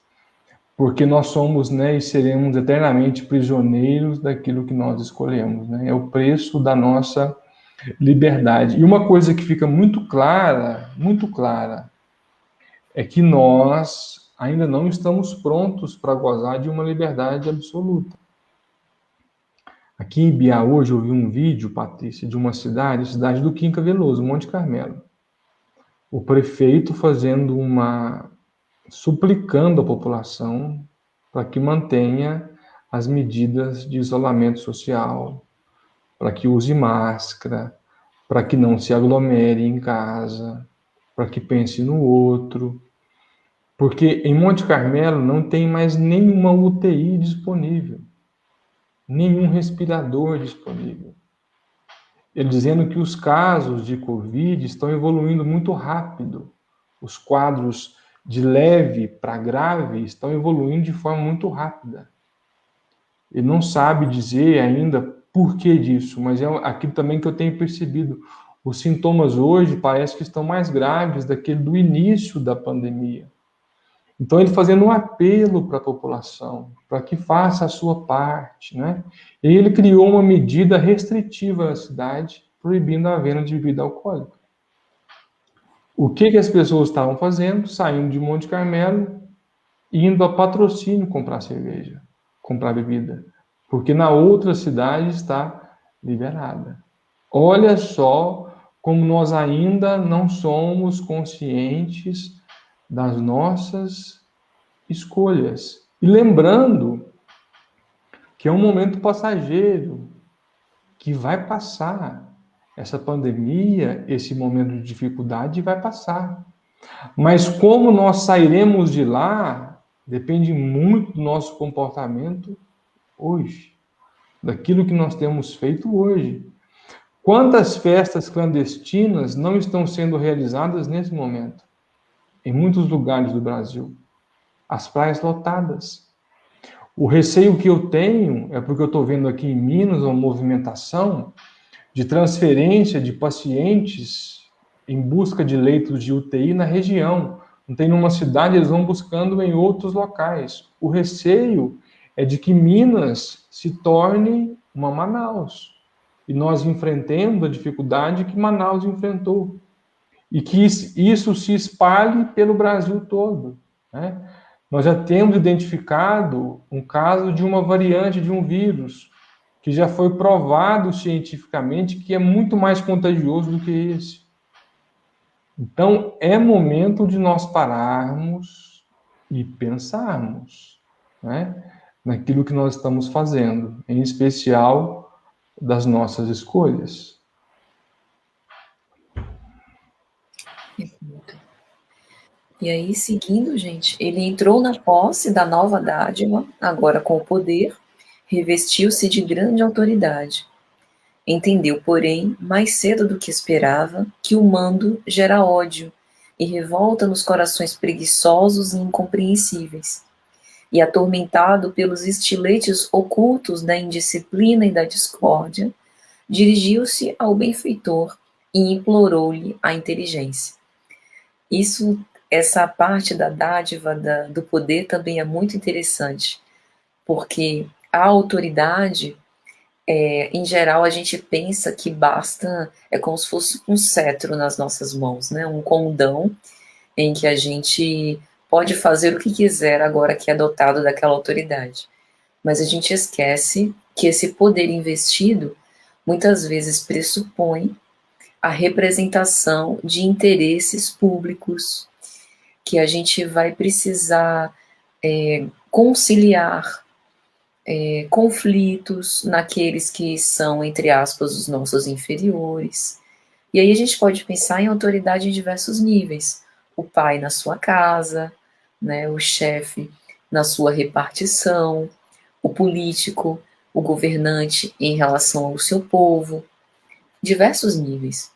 porque nós somos, né, e seremos eternamente prisioneiros daquilo que nós escolhemos, né? É o preço da nossa liberdade. E uma coisa que fica muito clara, é que nós ainda não estamos prontos para gozar de uma liberdade absoluta. Aqui em Biá, hoje, eu vi um vídeo, Patrícia, de uma cidade do Quinca Veloso, Monte Carmelo. O prefeito suplicando a população para que mantenha as medidas de isolamento social, para que use máscara, para que não se aglomere em casa, para que pense no outro. Porque em Monte Carmelo não tem mais nenhuma UTI disponível, nenhum respirador disponível. Ele dizendo que os casos de Covid estão evoluindo muito rápido. Os quadros de leve para grave estão evoluindo de forma muito rápida. Ele não sabe dizer ainda por que disso, mas é aquilo também que eu tenho percebido. Os sintomas hoje parece que estão mais graves daquele do início da pandemia. Então, ele fazendo um apelo para a população, para que faça a sua parte, né? E ele criou uma medida restritiva na cidade, proibindo a venda de bebida alcoólica. O que as pessoas estavam fazendo? Saindo de Monte Carmelo, indo a Patrocínio comprar cerveja, comprar bebida, porque na outra cidade está liberada. Olha só como nós ainda não somos conscientes das nossas escolhas. E lembrando que é um momento passageiro, que vai passar. Essa pandemia, esse momento de dificuldade vai passar. Mas como nós sairemos de lá, depende muito do nosso comportamento hoje. daquilo que nós temos feito hoje. Quantas festas clandestinas não estão sendo realizadas nesse momento? Em muitos lugares do Brasil. As praias lotadas. O receio que eu tenho é porque eu estou vendo aqui em Minas uma movimentação de transferência de pacientes em busca de leitos de UTI na região. Não tem numa cidade, eles vão buscando em outros locais. O receio é de que Minas se torne uma Manaus. E nós enfrentemos a dificuldade que Manaus enfrentou. E que isso se espalhe pelo Brasil todo, né? Nós já temos identificado um caso de uma variante de um vírus que já foi provado cientificamente que é muito mais contagioso do que esse. Então, é momento de nós pararmos e pensarmos, né, naquilo que nós estamos fazendo, em especial das nossas escolhas. E aí, seguindo, gente, ele entrou na posse da nova dádiva, agora com o poder, revestiu-se de grande autoridade. Entendeu, porém, mais cedo do que esperava, que o mando gera ódio e revolta nos corações preguiçosos e incompreensíveis. E atormentado pelos estiletes ocultos da indisciplina e da discórdia, dirigiu-se ao benfeitor e implorou-lhe a inteligência. Essa parte da dádiva do poder também é muito interessante, porque a autoridade, em geral, a gente pensa que basta, é como se fosse um cetro nas nossas mãos, né? Um condão em que a gente pode fazer o que quiser agora que é dotado daquela autoridade. Mas a gente esquece que esse poder investido muitas vezes pressupõe a representação de interesses públicos, que a gente vai precisar conciliar conflitos naqueles que são, entre aspas, os nossos inferiores. E aí a gente pode pensar em autoridade em diversos níveis. O pai na sua casa, né, o chefe na sua repartição, o político, o governante em relação ao seu povo, diversos níveis.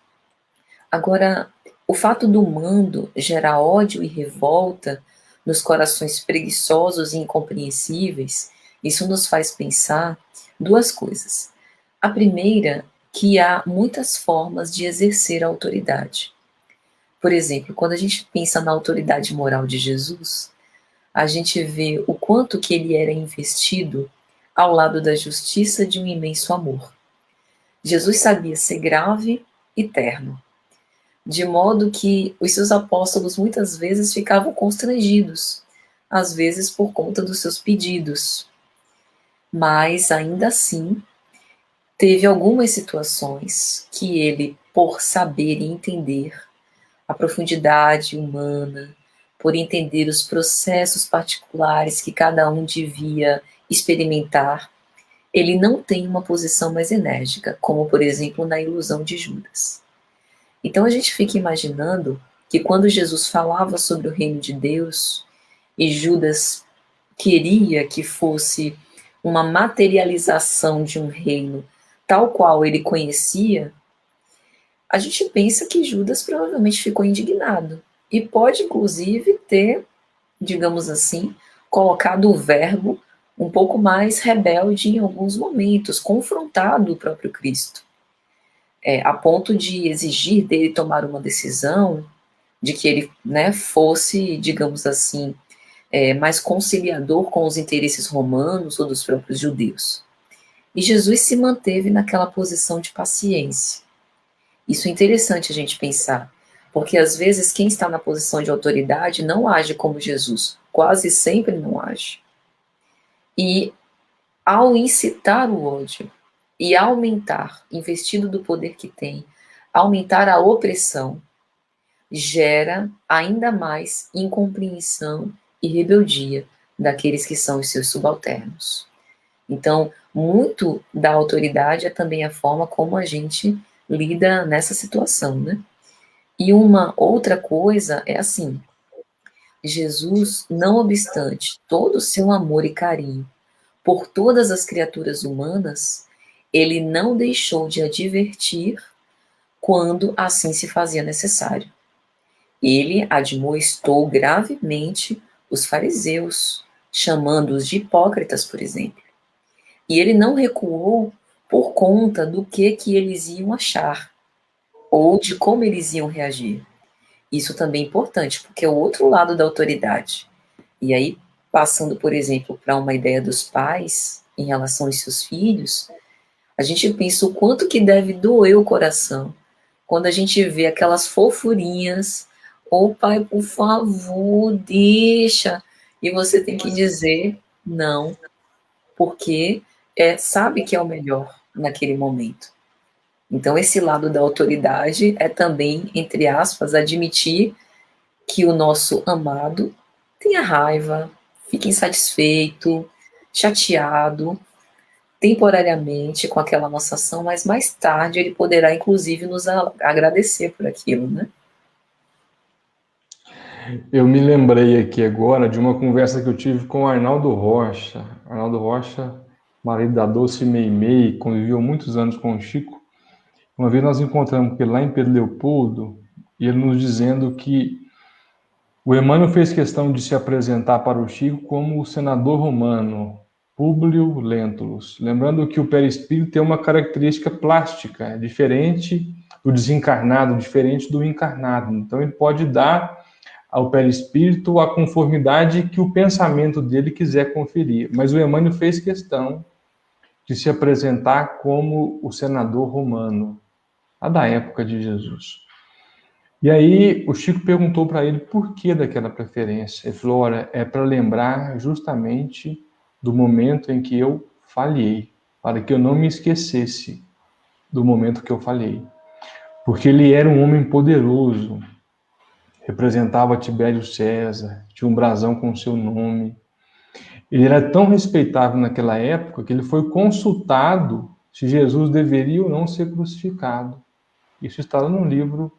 Agora, o fato do mando gerar ódio e revolta nos corações preguiçosos e incompreensíveis, isso nos faz pensar duas coisas. A primeira, que há muitas formas de exercer a autoridade. Por exemplo, quando a gente pensa na autoridade moral de Jesus, a gente vê o quanto que ele era investido ao lado da justiça de um imenso amor. Jesus sabia ser grave e terno, de modo que os seus apóstolos muitas vezes ficavam constrangidos, às vezes por conta dos seus pedidos. Mas, ainda assim, teve algumas situações que ele, por saber e entender a profundidade humana, por entender os processos particulares que cada um devia experimentar, ele não tem uma posição mais enérgica, como, por exemplo, na ilusão de Judas. Então a gente fica imaginando que quando Jesus falava sobre o reino de Deus e Judas queria que fosse uma materialização de um reino tal qual ele conhecia, a gente pensa que Judas provavelmente ficou indignado e pode inclusive ter, digamos assim, colocado o verbo um pouco mais rebelde em alguns momentos, confrontado o próprio Cristo. A ponto de exigir dele tomar uma decisão de que ele, né, fosse, digamos assim, mais conciliador com os interesses romanos ou dos próprios judeus. E Jesus se manteve naquela posição de paciência. Isso é interessante a gente pensar, porque às vezes quem está na posição de autoridade não age como Jesus, quase sempre não age. E ao incitar o ódio, e aumentar, investido do poder que tem, aumentar a opressão, gera ainda mais incompreensão e rebeldia daqueles que são os seus subalternos. Então, muito da autoridade é também a forma como a gente lida nessa situação, né? E uma outra coisa é assim, Jesus, não obstante todo o seu amor e carinho por todas as criaturas humanas, ele não deixou de advertir quando assim se fazia necessário. Ele admoestou gravemente os fariseus, chamando-os de hipócritas, por exemplo. E ele não recuou por conta do que eles iam achar, ou de como eles iam reagir. Isso também é importante, porque é o outro lado da autoridade. E aí, passando, por exemplo, para uma ideia dos pais em relação aos seus filhos, a gente pensa o quanto que deve doer o coração quando a gente vê aquelas fofurinhas, ô pai, por favor, deixa. E você tem que dizer não, porque sabe que é o melhor naquele momento. Então, esse lado da autoridade é também, entre aspas, admitir que o nosso amado tenha raiva, fique insatisfeito, chateado, temporariamente com aquela nossa ação, mas mais tarde ele poderá, inclusive, nos agradecer por aquilo, né? Eu me lembrei aqui agora de uma conversa que eu tive com o Arnaldo Rocha. Arnaldo Rocha, marido da Dulce Meimei, conviveu muitos anos com o Chico. Uma vez nós encontramos ele lá em Pedro Leopoldo, e ele nos dizendo que o Emmanuel fez questão de se apresentar para o Chico como o senador romano, Públio Lentulus, lembrando que o perispírito tem uma característica plástica, diferente do desencarnado, diferente do encarnado. Então ele pode dar ao perispírito a conformidade que o pensamento dele quiser conferir. Mas o Emmanuel fez questão de se apresentar como o senador romano, a da época de Jesus. E aí o Chico perguntou para ele por que daquela preferência. Ele falou, olha, é para lembrar justamente do momento em que eu falhei, para que eu não me esquecesse do momento que eu falhei. Porque ele era um homem poderoso, representava Tibério César, tinha um brasão com seu nome. Ele era tão respeitável naquela época que ele foi consultado se Jesus deveria ou não ser crucificado. Isso está lá no livro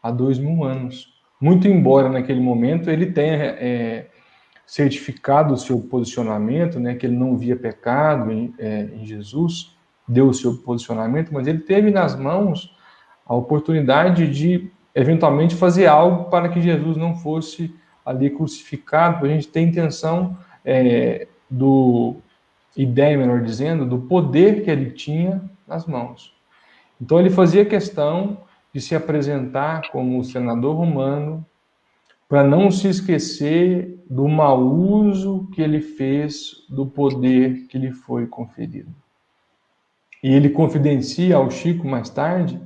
há 2000 anos. Muito embora naquele momento ele tenha certificado o seu posicionamento, né, que ele não via pecado em Jesus, deu o seu posicionamento, mas ele teve nas mãos a oportunidade de eventualmente fazer algo para que Jesus não fosse ali crucificado. A gente tem intenção ideia, melhor dizendo, do poder que ele tinha nas mãos. Então ele fazia questão de se apresentar como senador romano para não se esquecer do mau uso que ele fez do poder que lhe foi conferido. E ele confidencia ao Chico mais tarde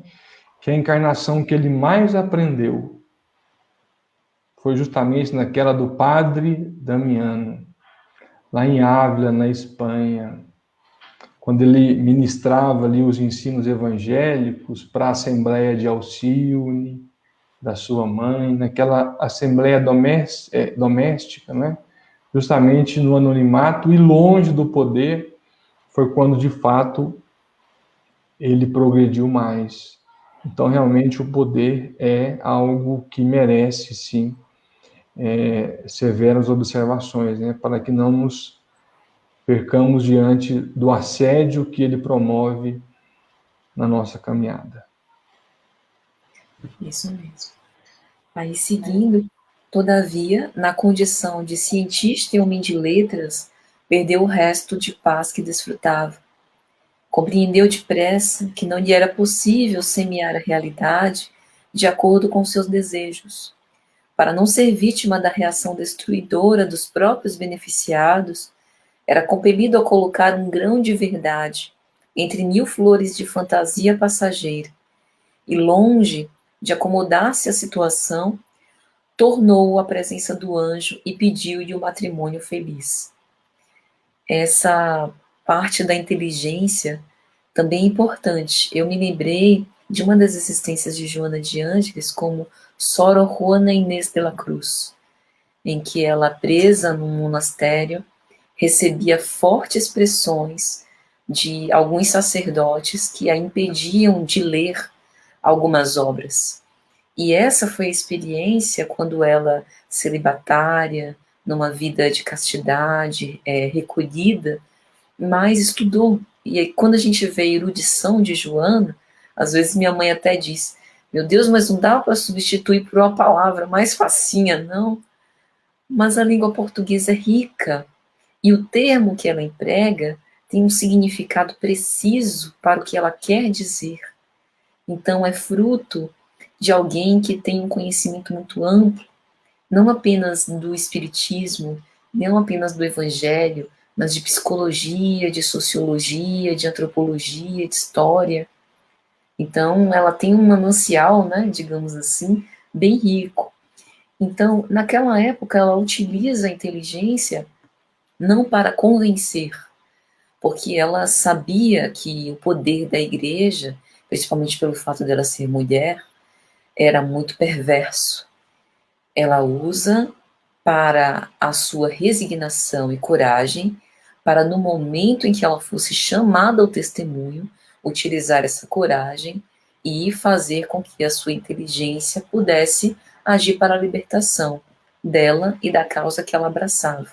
que a encarnação que ele mais aprendeu foi justamente naquela do padre Damiano, lá em Ávila, na Espanha, quando ele ministrava ali os ensinos evangélicos para a Assembleia de Alcione, da sua mãe, naquela Assembleia doméstica, né? Justamente no anonimato e longe do poder, foi quando de fato ele progrediu mais. Então, realmente, o poder é algo que merece, sim, severas observações, né? Para que não nos percamos diante do assédio que ele promove na nossa caminhada. Isso mesmo. Aí, seguindo, todavia, na condição de cientista e homem de letras, perdeu o resto de paz que desfrutava. Compreendeu depressa que não lhe era possível semear a realidade de acordo com seus desejos. Para não ser vítima da reação destruidora dos próprios beneficiados, era compelido a colocar um grão de verdade entre 1000 flores de fantasia passageira, e longe de acomodar-se à situação, tornou-o à presença do anjo e pediu-lhe o matrimônio feliz. Essa parte da inteligência também é importante. Eu me lembrei de uma das existências de Joana de Ângeles como Sor Juana Inês de la Cruz, em que ela, presa num monastério, recebia fortes pressões de alguns sacerdotes que a impediam de ler algumas obras. E essa foi a experiência quando ela, celibatária, numa vida de castidade, recolhida, mas estudou. E aí, quando a gente vê a erudição de Joana, às vezes minha mãe até diz: meu Deus, mas não dá para substituir por uma palavra mais facinha, não. Mas a língua portuguesa é rica, e o termo que ela emprega tem um significado preciso para o que ela quer dizer. Então, é fruto de alguém que tem um conhecimento muito amplo, não apenas do espiritismo, não apenas do evangelho, mas de psicologia, de sociologia, de antropologia, de história. Então, ela tem um manancial, né, digamos assim, bem rico. Então, naquela época, ela utiliza a inteligência não para convencer, porque ela sabia que o poder da igreja, principalmente pelo fato dela ser mulher, era muito perverso. Ela usa para a sua resignação e coragem, para no momento em que ela fosse chamada ao testemunho, utilizar essa coragem e fazer com que a sua inteligência pudesse agir para a libertação dela e da causa que ela abraçava.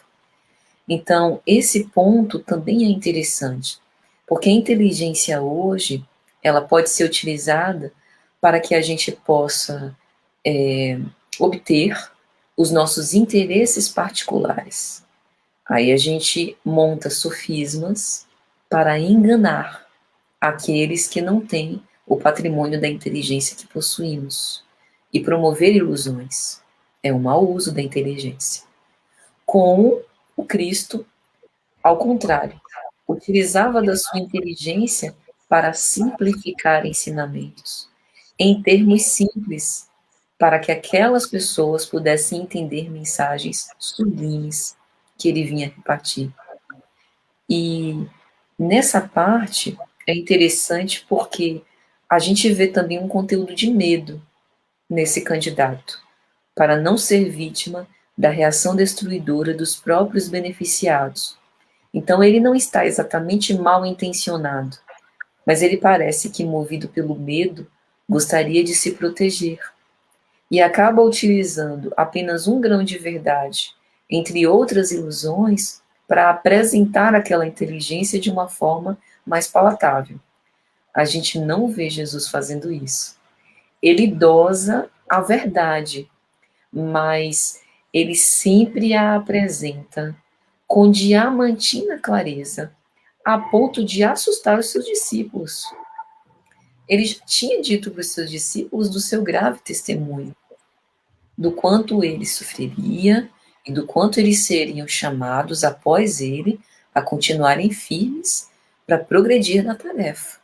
Então, esse ponto também é interessante, porque a inteligência hoje, ela pode ser utilizada para que a gente possa obter os nossos interesses particulares. Aí a gente monta sofismas para enganar aqueles que não têm o patrimônio da inteligência que possuímos e promover ilusões. É um mau uso da inteligência. Com o Cristo, ao contrário, utilizava da sua inteligência para simplificar ensinamentos, em termos simples, para que aquelas pessoas pudessem entender mensagens sublimes que ele vinha repartir. E nessa parte é interessante porque a gente vê também um conteúdo de medo nesse candidato, para não ser vítima da reação destruidora dos próprios beneficiados. Então ele não está exatamente mal intencionado, mas ele parece que, movido pelo medo, gostaria de se proteger e acaba utilizando apenas um grão de verdade, entre outras ilusões, para apresentar aquela inteligência de uma forma mais palatável. A gente não vê Jesus fazendo isso. Ele dosa a verdade, mas ele sempre a apresenta com diamantina clareza, a ponto de assustar os seus discípulos. Ele já tinha dito para os seus discípulos do seu grave testemunho, do quanto ele sofreria e do quanto eles seriam chamados após ele a continuarem firmes para progredir na tarefa.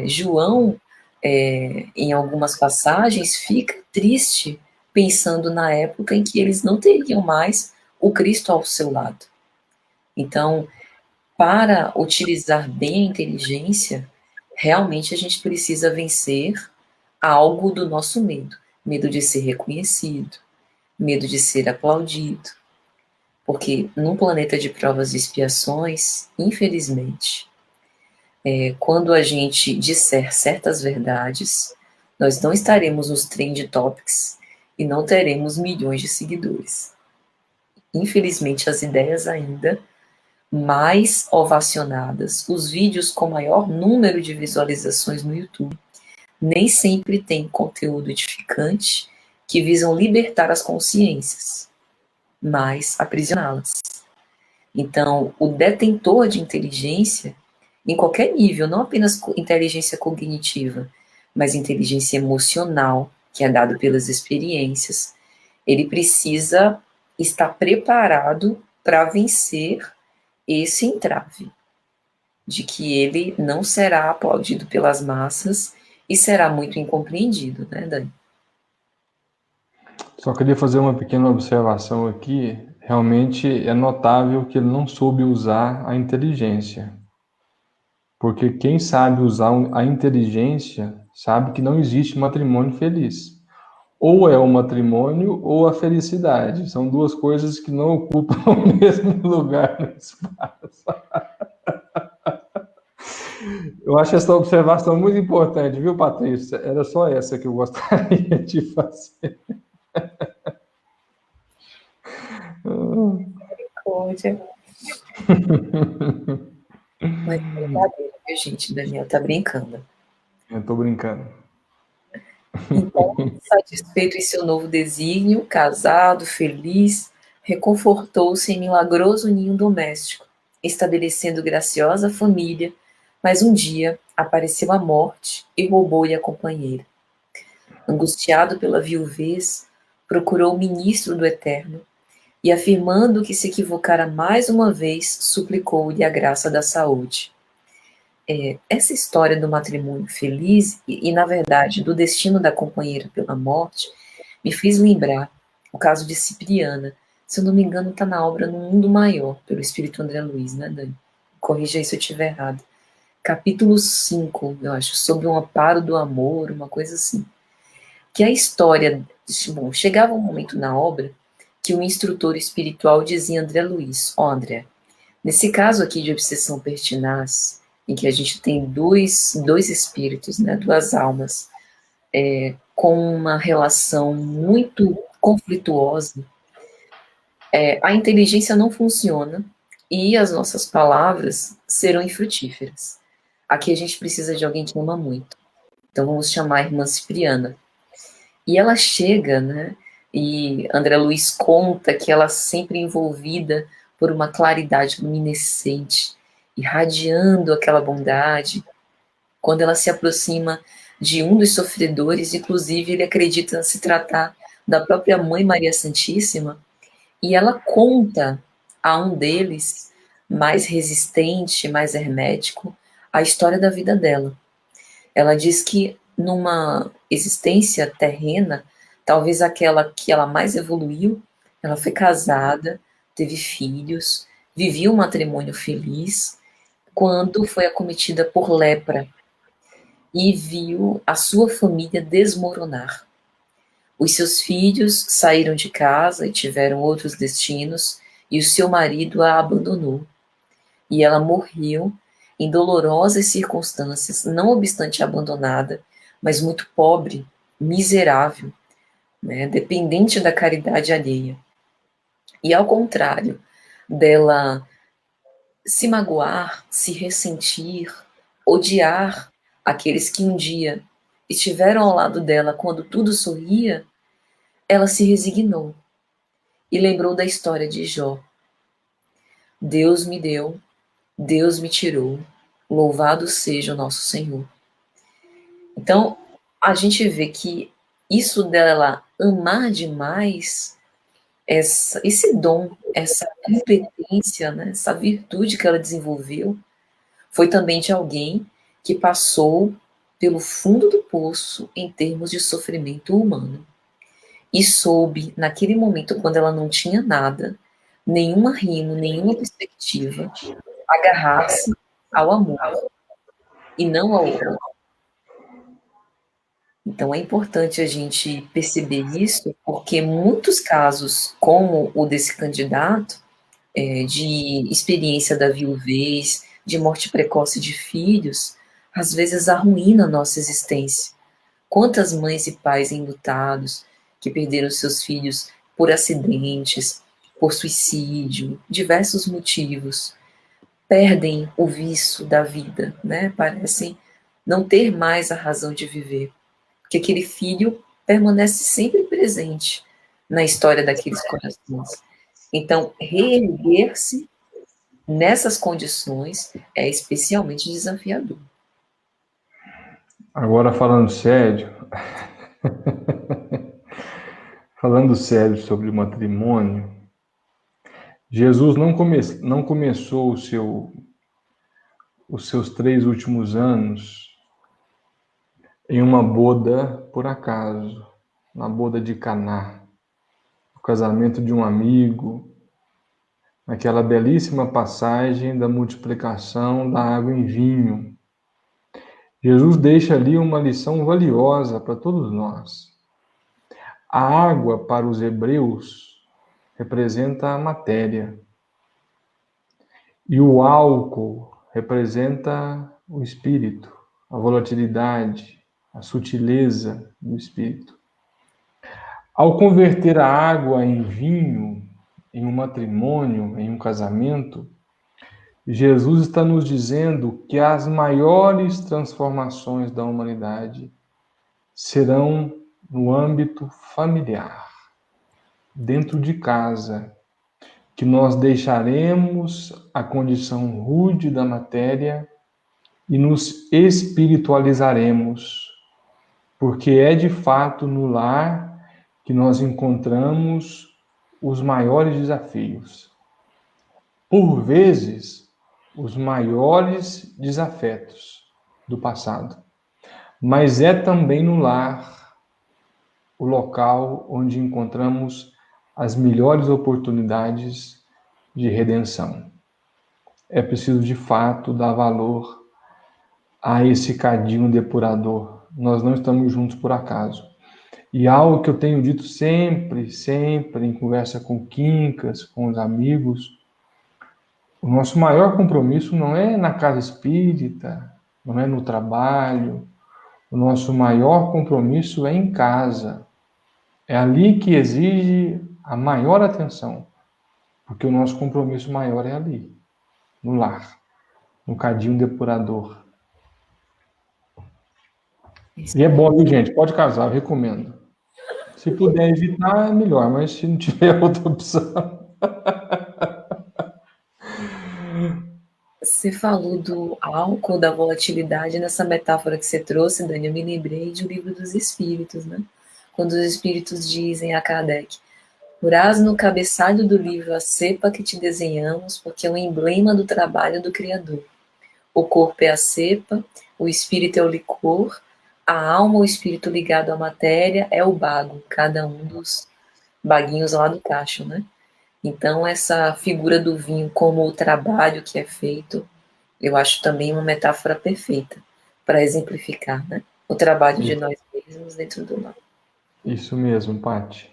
João, em algumas passagens, fica triste pensando na época em que eles não teriam mais o Cristo ao seu lado. Então, para utilizar bem a inteligência, realmente a gente precisa vencer algo do nosso medo. Medo de ser reconhecido, medo de ser aplaudido. Porque num planeta de provas e expiações, infelizmente, quando a gente disser certas verdades, nós não estaremos nos trend topics e não teremos milhões de seguidores. Infelizmente, as ideias ainda mais ovacionadas, os vídeos com maior número de visualizações no YouTube, nem sempre têm conteúdo edificante que visam libertar as consciências, mas aprisioná-las. Então, o detentor de inteligência, em qualquer nível, não apenas inteligência cognitiva, mas inteligência emocional, que é dado pelas experiências, ele precisa estar preparado para vencer esse entrave, de que ele não será aplaudido pelas massas e será muito incompreendido, né, Dani? Só queria fazer uma pequena observação aqui. Realmente é notável que ele não soube usar a inteligência. Porque quem sabe usar a inteligência sabe que não existe matrimônio feliz. Ou é o matrimônio ou a felicidade. São duas coisas que não ocupam o mesmo lugar no espaço. Eu acho essa observação muito importante, viu, Patrícia? Era só essa que eu gostaria de fazer. Misericórdia. Mas é brincadeira, viu, gente? Daniel tá brincando. Eu tô brincando. Então, satisfeito em seu novo desígnio, casado, feliz, reconfortou-se em milagroso ninho doméstico, estabelecendo graciosa família, mas um dia apareceu a morte e roubou-lhe a companheira. Angustiado pela viuvez, procurou o ministro do Eterno e, afirmando que se equivocara mais uma vez, suplicou-lhe a graça da saúde. Essa história do matrimônio feliz na verdade, do destino da companheira pela morte, me fez lembrar o caso de Cipriana. Se eu não me engano, está na obra No Mundo Maior, pelo Espírito André Luiz, né, Dani? Corrija aí se eu estiver errado. Capítulo 5, eu acho, sobre um amparo do amor, uma coisa assim. Que a história, bom, chegava um momento na obra que o instrutor espiritual dizia a André Luiz, André, nesse caso aqui de obsessão pertinaz, em que a gente tem dois espíritos, né, duas almas, com uma relação muito conflituosa, a inteligência não funciona e as nossas palavras serão infrutíferas. Aqui a gente precisa de alguém que ama muito. Então vamos chamar a irmã Cipriana. E ela chega, né? E André Luiz conta que ela sempre envolvida por uma claridade luminescente, irradiando aquela bondade. Quando ela se aproxima de um dos sofredores, inclusive ele acredita se tratar da própria Mãe Maria Santíssima, e ela conta a um deles, mais resistente, mais hermético, a história da vida dela. Ela diz que numa existência terrena, talvez aquela que ela mais evoluiu, ela foi casada, teve filhos, vivia um matrimônio feliz, quando foi acometida por lepra e viu a sua família desmoronar. Os seus filhos saíram de casa e tiveram outros destinos, e o seu marido a abandonou. E ela morreu em dolorosas circunstâncias, não obstante abandonada, mas muito pobre, miserável, né, dependente da caridade alheia. E ao contrário dela se magoar, se ressentir, odiar aqueles que um dia estiveram ao lado dela quando tudo sorria, ela se resignou e lembrou da história de Jó. Deus me deu, Deus me tirou, louvado seja o nosso Senhor. Então, a gente vê que isso dela amar demais, esse dom, essa competência, né, essa virtude que ela desenvolveu, foi também de alguém que passou pelo fundo do poço em termos de sofrimento humano. E soube, naquele momento, quando ela não tinha nada, nenhum arrimo, nenhuma perspectiva, agarrar-se ao amor e não ao outro. Então é importante a gente perceber isso, porque muitos casos, como o desse candidato, de experiência da viuvez, de morte precoce de filhos, às vezes arruína a nossa existência. Quantas mães e pais enlutados que perderam seus filhos por acidentes, por suicídio, diversos motivos, perdem o vício da vida, né? Parecem não ter mais a razão de viver, porque aquele filho permanece sempre presente na história daqueles corações. Então, reerguer-se nessas condições é especialmente desafiador. Agora falando sério, falando sério sobre o matrimônio, Jesus não começou os seus 3 últimos anos em uma boda por acaso, na boda de Caná, o casamento de um amigo, naquela belíssima passagem da multiplicação da água em vinho. Jesus deixa ali uma lição valiosa para todos nós. A água, para os hebreus, representa a matéria. E o álcool representa o espírito, a volatilidade, a sutileza do espírito. Ao converter a água em vinho, em um matrimônio, em um casamento, Jesus está nos dizendo que as maiores transformações da humanidade serão no âmbito familiar, dentro de casa, que nós deixaremos a condição rude da matéria e nos espiritualizaremos, porque é de fato no lar que nós encontramos os maiores desafios. Por vezes, os maiores desafetos do passado. Mas é também no lar o local onde encontramos as melhores oportunidades de redenção. É preciso, de fato, dar valor a esse cadinho depurador. Nós não estamos juntos por acaso. E algo que eu tenho dito sempre, sempre, em conversa com quincas, com os amigos, o nosso maior compromisso não é na casa espírita, não é no trabalho. O nosso maior compromisso é em casa. É ali que exige a maior atenção, porque o nosso compromisso maior é ali, no lar, no cadinho depurador. E é bom, viu, gente? Pode casar, eu recomendo. Se puder evitar, é melhor, mas se não tiver outra opção. Você falou do álcool, da volatilidade, nessa metáfora que você trouxe, Dani, eu me lembrei de O Livro dos Espíritos, né? Quando os espíritos dizem a Kardec: "Porás no cabeçalho do livro a cepa que te desenhamos, porque é o emblema do trabalho do Criador. O corpo é a cepa, o espírito é o licor, a alma, o espírito ligado à matéria, é o bago", cada um dos baguinhos lá do cacho, né? Então, essa figura do vinho como o trabalho que é feito, eu acho também uma metáfora perfeita para exemplificar, né? O trabalho de nós mesmos dentro do lar. Isso mesmo, Paty.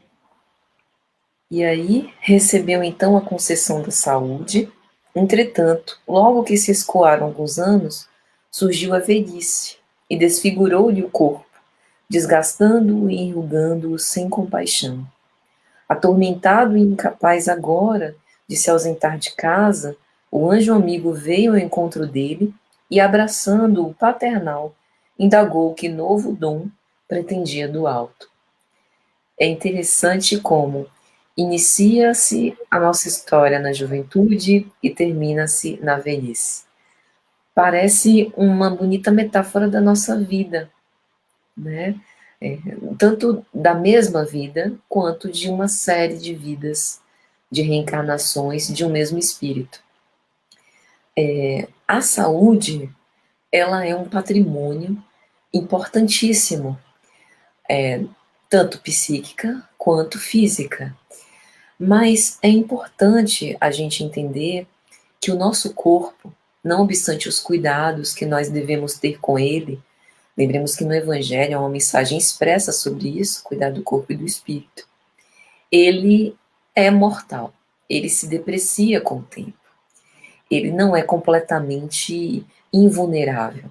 E aí, recebeu então a concessão da saúde. Entretanto, logo que se escoaram alguns anos, surgiu a velhice e desfigurou-lhe o corpo, desgastando-o e enrugando-o sem compaixão. Atormentado e incapaz agora de se ausentar de casa, o anjo amigo veio ao encontro dele e, abraçando-o paternal, indagou que novo dom pretendia do alto. É interessante como inicia-se a nossa história na juventude e termina-se na velhice. Parece uma bonita metáfora da nossa vida, né? Tanto da mesma vida, quanto de uma série de vidas, de reencarnações de um mesmo espírito. A saúde, ela é um patrimônio importantíssimo, tanto psíquica quanto física. Mas é importante a gente entender que o nosso corpo, não obstante os cuidados que nós devemos ter com ele, lembremos que no Evangelho há uma mensagem expressa sobre isso, cuidar do corpo e do espírito. Ele é mortal, ele se deprecia com o tempo, ele não é completamente invulnerável.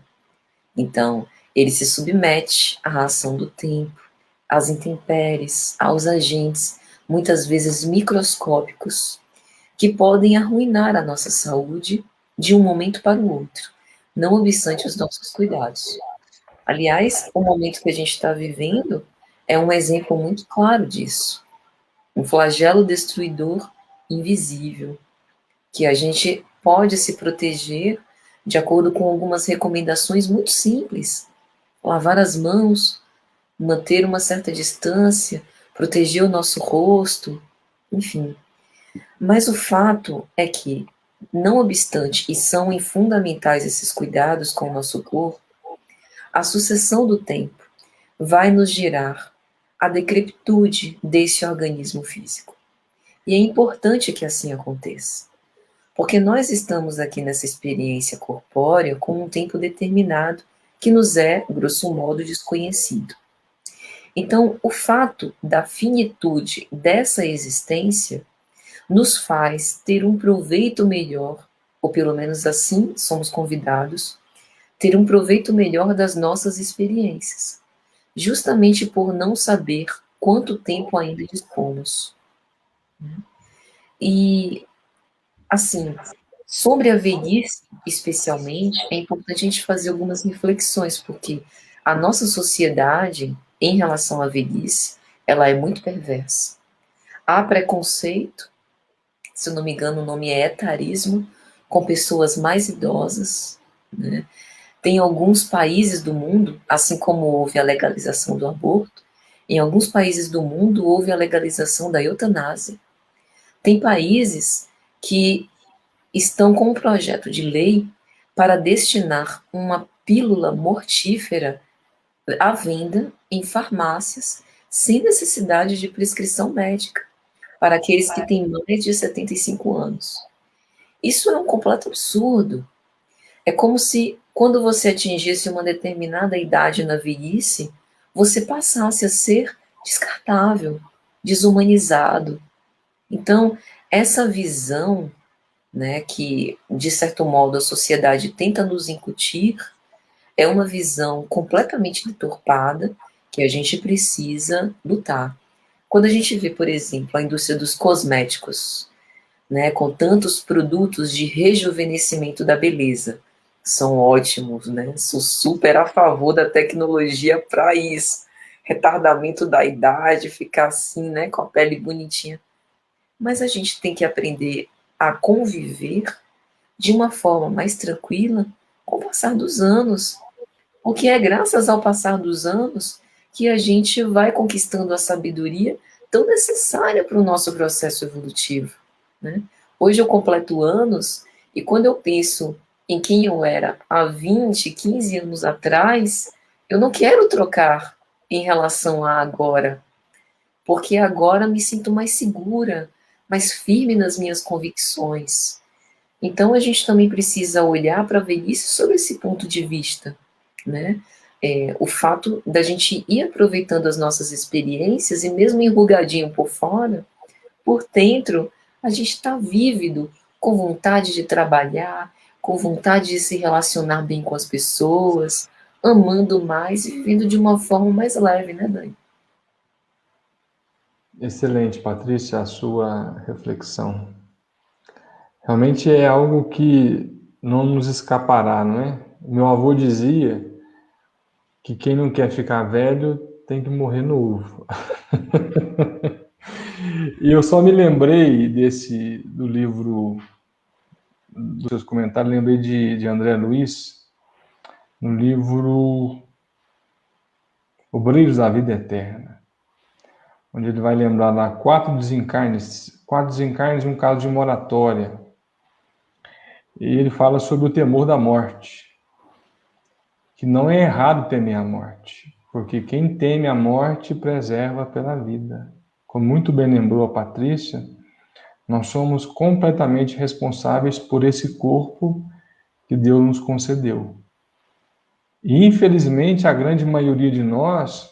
Então, ele se submete à ação do tempo, às intempéries, aos agentes, muitas vezes microscópicos, que podem arruinar a nossa saúde de um momento para o outro, não obstante os nossos cuidados. Aliás, o momento que a gente está vivendo é um exemplo muito claro disso. Um flagelo destruidor invisível, que a gente pode se proteger de acordo com algumas recomendações muito simples. Lavar as mãos, manter uma certa distância, proteger o nosso rosto, enfim. Mas o fato é que, não obstante, e são fundamentais esses cuidados com o nosso corpo, a sucessão do tempo vai nos gerar a decrepitude desse organismo físico. E é importante que assim aconteça, porque nós estamos aqui nessa experiência corpórea com um tempo determinado que nos é, grosso modo, desconhecido. Então, o fato da finitude dessa existência nos faz ter um proveito melhor, ou pelo menos assim somos convidados, ter um proveito melhor das nossas experiências, justamente por não saber quanto tempo ainda dispomos. E, assim, Sobre a velhice, especialmente, é importante a gente fazer algumas reflexões, porque a nossa sociedade, em relação à velhice, ela é muito perversa. Há preconceito, se eu não me engano, o nome é etarismo, com pessoas mais idosas, né? Tem alguns países do mundo, assim como houve a legalização do aborto, em alguns países do mundo houve a legalização da eutanásia. Tem países que estão com um projeto de lei para destinar uma pílula mortífera à venda em farmácias sem necessidade de prescrição médica para aqueles que têm mais de 75 anos. Isso é um completo absurdo. É como se, quando você atingisse uma determinada idade na velhice, você passasse a ser descartável, desumanizado. Então, essa visão, né, que, de certo modo, a sociedade tenta nos incutir, é uma visão completamente deturpada que a gente precisa lutar. Quando a gente vê, por exemplo, a indústria dos cosméticos, né, com tantos produtos de rejuvenescimento da beleza, são ótimos, né? Sou super a favor da tecnologia para isso. Retardamento da idade, ficar assim, né, com a pele bonitinha. Mas a gente tem que aprender a conviver de uma forma mais tranquila com o passar dos anos. Porque é graças ao passar dos anos que a gente vai conquistando a sabedoria tão necessária para o nosso processo evolutivo, né? Hoje eu completo anos e quando eu penso em quem eu era há 20, 15 anos atrás, eu não quero trocar em relação a agora, porque agora me sinto mais segura, mais firme nas minhas convicções. Então a gente também precisa olhar para a velhice sob esse ponto de vista, né? O fato da gente ir aproveitando as nossas experiências e mesmo enrugadinho por fora, por dentro a gente está vívido, com vontade de trabalhar, com vontade de se relacionar bem com as pessoas, amando mais e vivendo de uma forma mais leve, né, Dani? Excelente, Patrícia, a sua reflexão. Realmente é algo que não nos escapará, não é? Meu avô dizia que quem não quer ficar velho tem que morrer novo. E eu só me lembrei do livro, dos seus comentários, lembrei de André Luiz, no livro O Brilho da Vida Eterna, onde ele vai lembrar lá quatro desencarnes e um caso de moratória. E ele fala sobre o temor da morte, que não é errado temer a morte, porque quem teme a morte preserva pela vida. Como muito bem lembrou a Patrícia, nós somos completamente responsáveis por esse corpo que Deus nos concedeu. E, infelizmente, a grande maioria de nós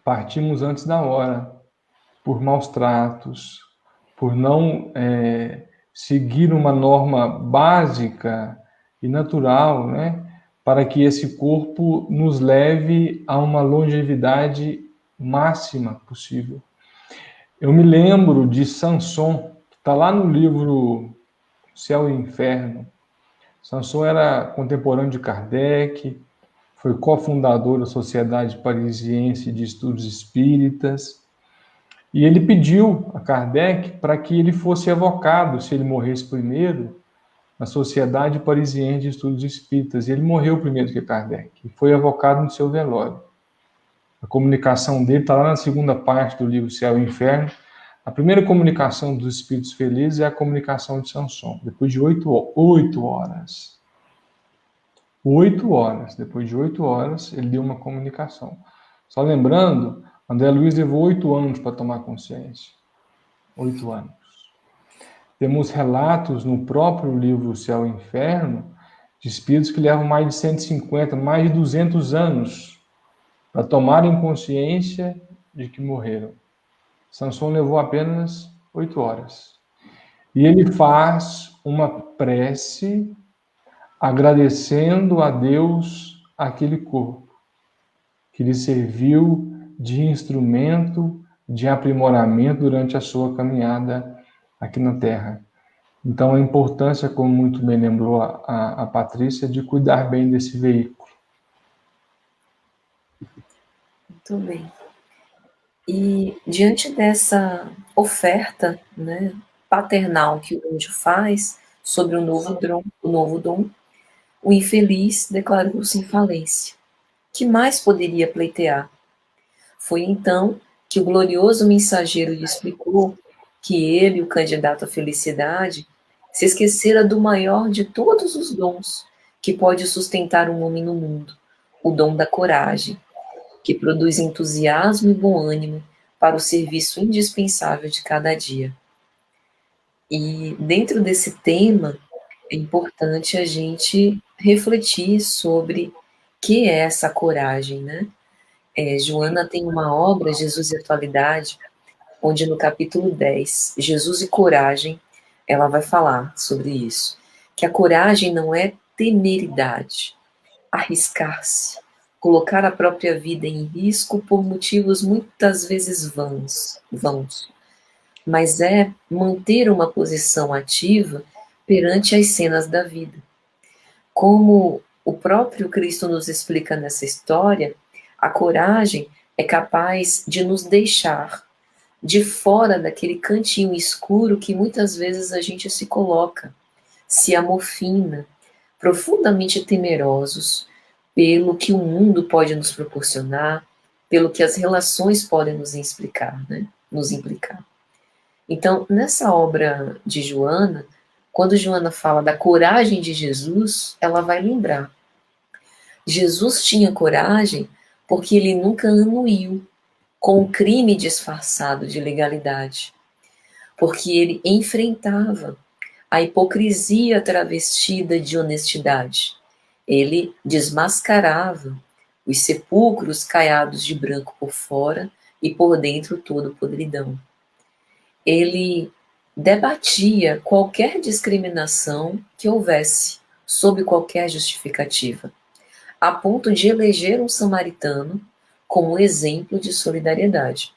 partimos antes da hora, por maus tratos, por não seguir uma norma básica e natural, né, para que esse corpo nos leve a uma longevidade máxima possível. Eu me lembro de Samson, que está lá no livro Céu e Inferno. Samson era contemporâneo de Kardec, foi cofundador da Sociedade Parisiense de Estudos Espíritas, e ele pediu a Kardec para que ele fosse evocado, se ele morresse primeiro, na Sociedade Parisiense de Estudos Espíritas. E ele morreu primeiro que Kardec, e foi evocado no seu velório. A comunicação dele está lá na segunda parte do livro Céu e Inferno. A primeira comunicação dos espíritos felizes é a comunicação de Samson, depois de 8 horas. 8 horas. Depois de 8 horas, ele deu uma comunicação. Só lembrando, André Luiz levou 8 anos para tomar consciência. 8 anos. Temos relatos no próprio livro Céu e Inferno de espíritos que levam mais de 150, mais de 200 anos para tomarem consciência de que morreram. Samson levou apenas 8 horas. E ele faz uma prece agradecendo a Deus aquele corpo que lhe serviu de instrumento de aprimoramento durante a sua caminhada aqui na Terra. Então, a importância, como muito bem lembrou a Patrícia, de cuidar bem desse veículo. Muito bem. E diante dessa oferta, né, paternal que o anjo faz sobre o novo dom, o infeliz declarou-se em falência. Que mais poderia pleitear? Foi então que o glorioso mensageiro lhe explicou que ele, o candidato à felicidade, se esquecera do maior de todos os dons que pode sustentar um homem no mundo, o dom da coragem, que produz entusiasmo e bom ânimo para o serviço indispensável de cada dia. E dentro desse tema, é importante a gente refletir sobre o que é essa coragem, né? Joana tem uma obra, Jesus e Atualidade, onde no capítulo 10, Jesus e Coragem, ela vai falar sobre isso. Que a coragem não é temeridade, arriscar-se, colocar a própria vida em risco por motivos muitas vezes vãos, mas é manter uma posição ativa perante as cenas da vida. Como o próprio Cristo nos explica nessa história, a coragem é capaz de nos deixar de fora daquele cantinho escuro que muitas vezes a gente se coloca, se amofina, profundamente temerosos pelo que o mundo pode nos proporcionar, pelo que as relações podem nos explicar, né? Nos implicar. Então, nessa obra de Joana, quando Joana fala da coragem de Jesus, ela vai lembrar. Jesus tinha coragem porque ele nunca anuiu com o crime disfarçado de legalidade, porque ele enfrentava a hipocrisia travestida de honestidade. Ele desmascarava os sepulcros caiados de branco por fora e por dentro todo podridão. Ele debatia qualquer discriminação que houvesse, sob qualquer justificativa, a ponto de eleger um samaritano como exemplo de solidariedade.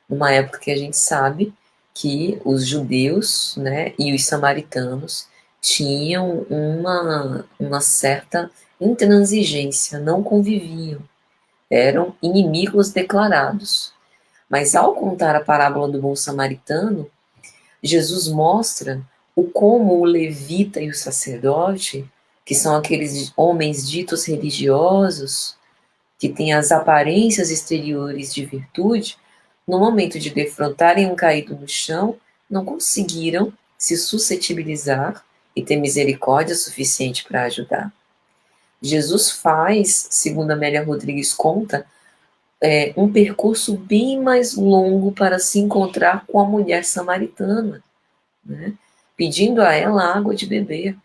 Numa época que a gente sabe que os judeus, né, e os samaritanos tinham uma certa intransigência, não conviviam, eram inimigos declarados. Mas ao contar a parábola do bom samaritano, Jesus mostra o como o levita e o sacerdote, que são aqueles homens ditos religiosos, que têm as aparências exteriores de virtude, no momento de defrontarem um caído no chão, não conseguiram se suscetibilizar e ter misericórdia suficiente para ajudar. Jesus faz, segundo Amélia Rodrigues conta, um percurso bem mais longo para se encontrar com a mulher samaritana, né? Pedindo a ela água de beber.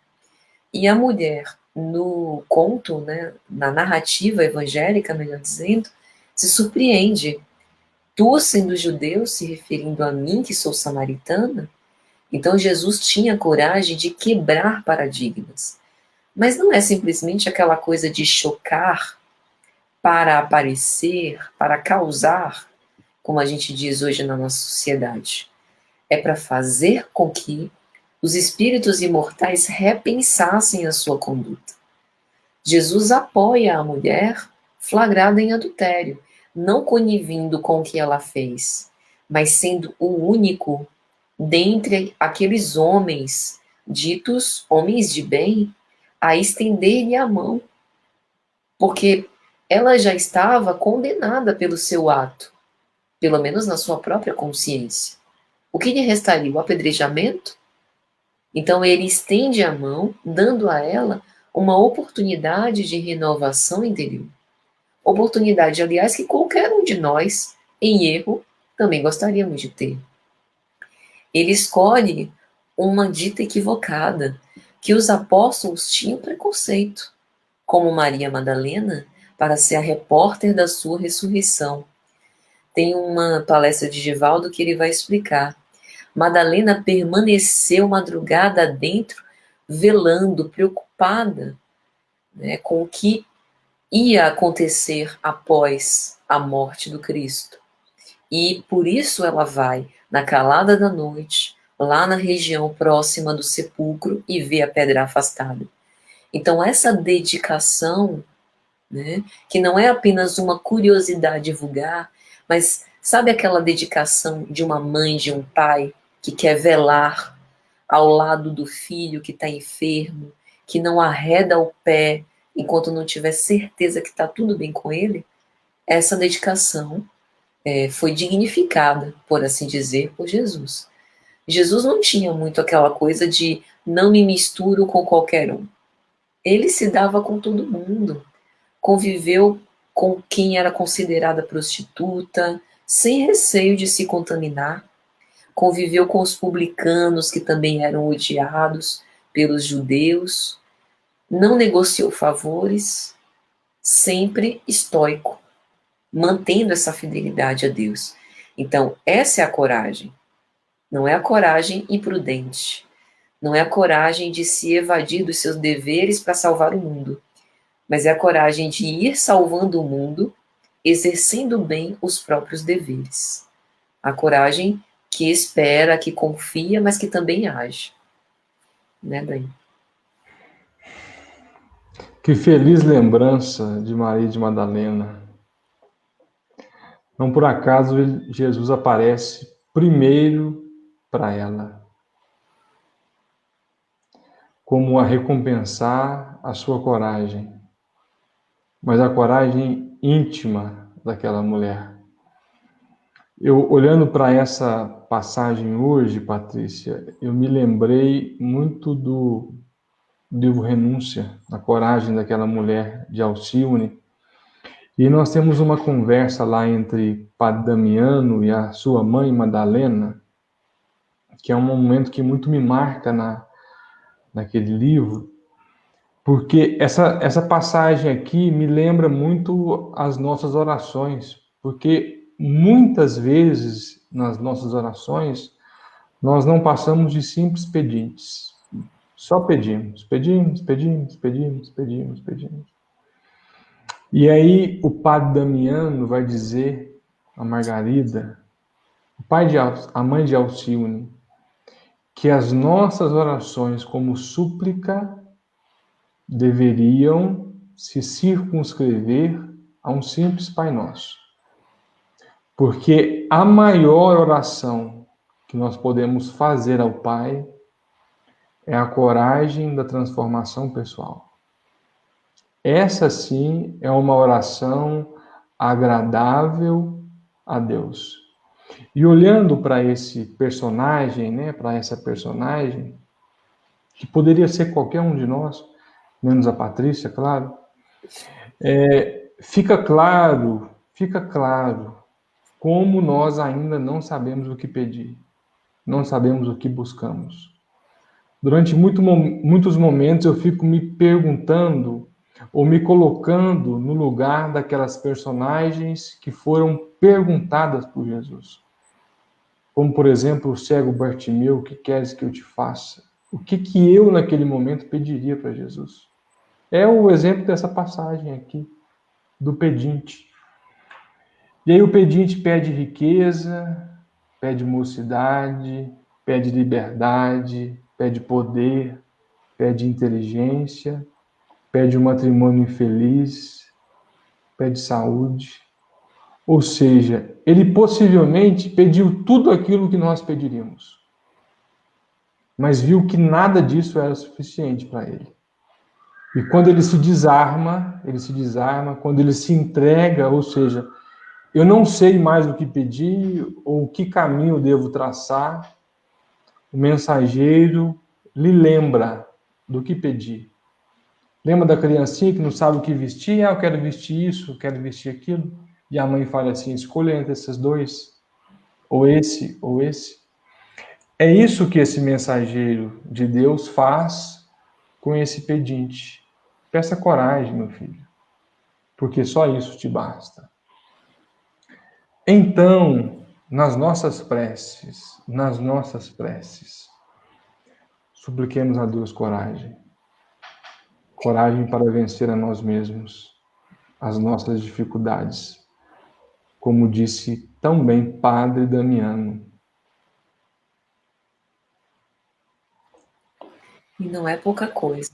E a mulher, no conto, né, na narrativa evangélica, melhor dizendo, se surpreende. Tu, sendo judeu, se referindo a mim, que sou samaritana? Então Jesus tinha coragem de quebrar paradigmas. Mas não é simplesmente aquela coisa de chocar para aparecer, para causar, como a gente diz hoje na nossa sociedade. É para fazer com que os espíritos imortais repensassem a sua conduta. Jesus apoia a mulher flagrada em adultério, não conivindo com o que ela fez, mas sendo o único dentre aqueles homens ditos homens de bem a estender-lhe a mão, porque ela já estava condenada pelo seu ato, pelo menos na sua própria consciência. O que lhe restaria? O apedrejamento? Então ele estende a mão, dando a ela uma oportunidade de renovação interior. Oportunidade, aliás, que qualquer um de nós, em erro, também gostaríamos de ter. Ele escolhe uma dita equivocada, que os apóstolos tinham preconceito, como Maria Madalena, para ser a repórter da sua ressurreição. Tem uma palestra de Givaldo que ele vai explicar. Madalena permaneceu madrugada dentro, velando, preocupada, né, com o que ia acontecer após a morte do Cristo. E por isso ela vai, na calada da noite, lá na região próxima do sepulcro e vê a pedra afastada. Então, essa dedicação, né, que não é apenas uma curiosidade vulgar, mas sabe aquela dedicação de uma mãe, de um pai, que quer velar ao lado do filho que está enfermo, que não arreda o pé enquanto não tiver certeza que está tudo bem com ele? Essa dedicação foi dignificada, por assim dizer, por Jesus. Jesus não tinha muito aquela coisa de não me misturo com qualquer um. Ele se dava com todo mundo, conviveu com quem era considerada prostituta, sem receio de se contaminar, conviveu com os publicanos, que também eram odiados pelos judeus, não negociou favores, sempre estoico, mantendo essa fidelidade a Deus. Então, essa é a coragem. Não é a coragem imprudente. Não é a coragem de se evadir dos seus deveres para salvar o mundo, mas é a coragem de ir salvando o mundo, exercendo bem os próprios deveres. A coragem que espera, que confia, mas que também age. Né, Dani? Que feliz lembrança de Maria de Madalena. Não por acaso Jesus aparece primeiro para ela, como a recompensar a sua coragem, mas a coragem íntima daquela mulher. Eu, olhando para essa passagem hoje, Patrícia, eu me lembrei muito do livro Renúncia, a coragem daquela mulher de Alcione. E nós temos uma conversa lá entre Padre Damiano e a sua mãe Madalena, que é um momento que muito me marca naquele livro, porque essa passagem aqui me lembra muito as nossas orações, porque muitas vezes nas nossas orações nós não passamos de simples pedintes. Só pedimos, pedimos, pedimos, pedimos, pedimos, pedimos. E aí o Padre Damiano vai dizer a Margarida, a mãe de Alcione, que as nossas orações como súplica deveriam se circunscrever a um simples Pai Nosso. Porque a maior oração que nós podemos fazer ao Pai é a coragem da transformação pessoal. Essa sim é uma oração agradável a Deus. E olhando para esse personagem, né, para essa personagem, que poderia ser qualquer um de nós, menos a Patrícia, claro, fica claro como nós ainda não sabemos o que pedir, não sabemos o que buscamos. Durante muitos momentos eu fico me perguntando ou me colocando no lugar daquelas personagens que foram perguntadas por Jesus. Como, por exemplo, o cego Bartimeu, o que queres que eu te faça? O que eu, naquele momento, pediria para Jesus? É o exemplo dessa passagem aqui, do pedinte. E aí o pedinte pede riqueza, pede mocidade, pede liberdade, pede poder, pede inteligência, pede um matrimônio infeliz, pede saúde. Ou seja, ele possivelmente pediu tudo aquilo que nós pediríamos, mas viu que nada disso era suficiente para ele. E quando ele se desarma, quando ele se entrega, ou seja, eu não sei mais o que pedir ou que caminho devo traçar, o mensageiro lhe lembra do que pedir. Lembra da criancinha que não sabe o que vestir? Eu quero vestir isso, eu quero vestir aquilo. E a mãe fala assim, escolha entre esses dois, ou esse, ou esse. É isso que esse mensageiro de Deus faz com esse pedinte. Peça coragem, meu filho, porque só isso te basta. Então, nas nossas preces, supliquemos a Deus coragem. Coragem para vencer a nós mesmos, as nossas dificuldades. Como disse tão bem Padre Damiano, E não é pouca coisa.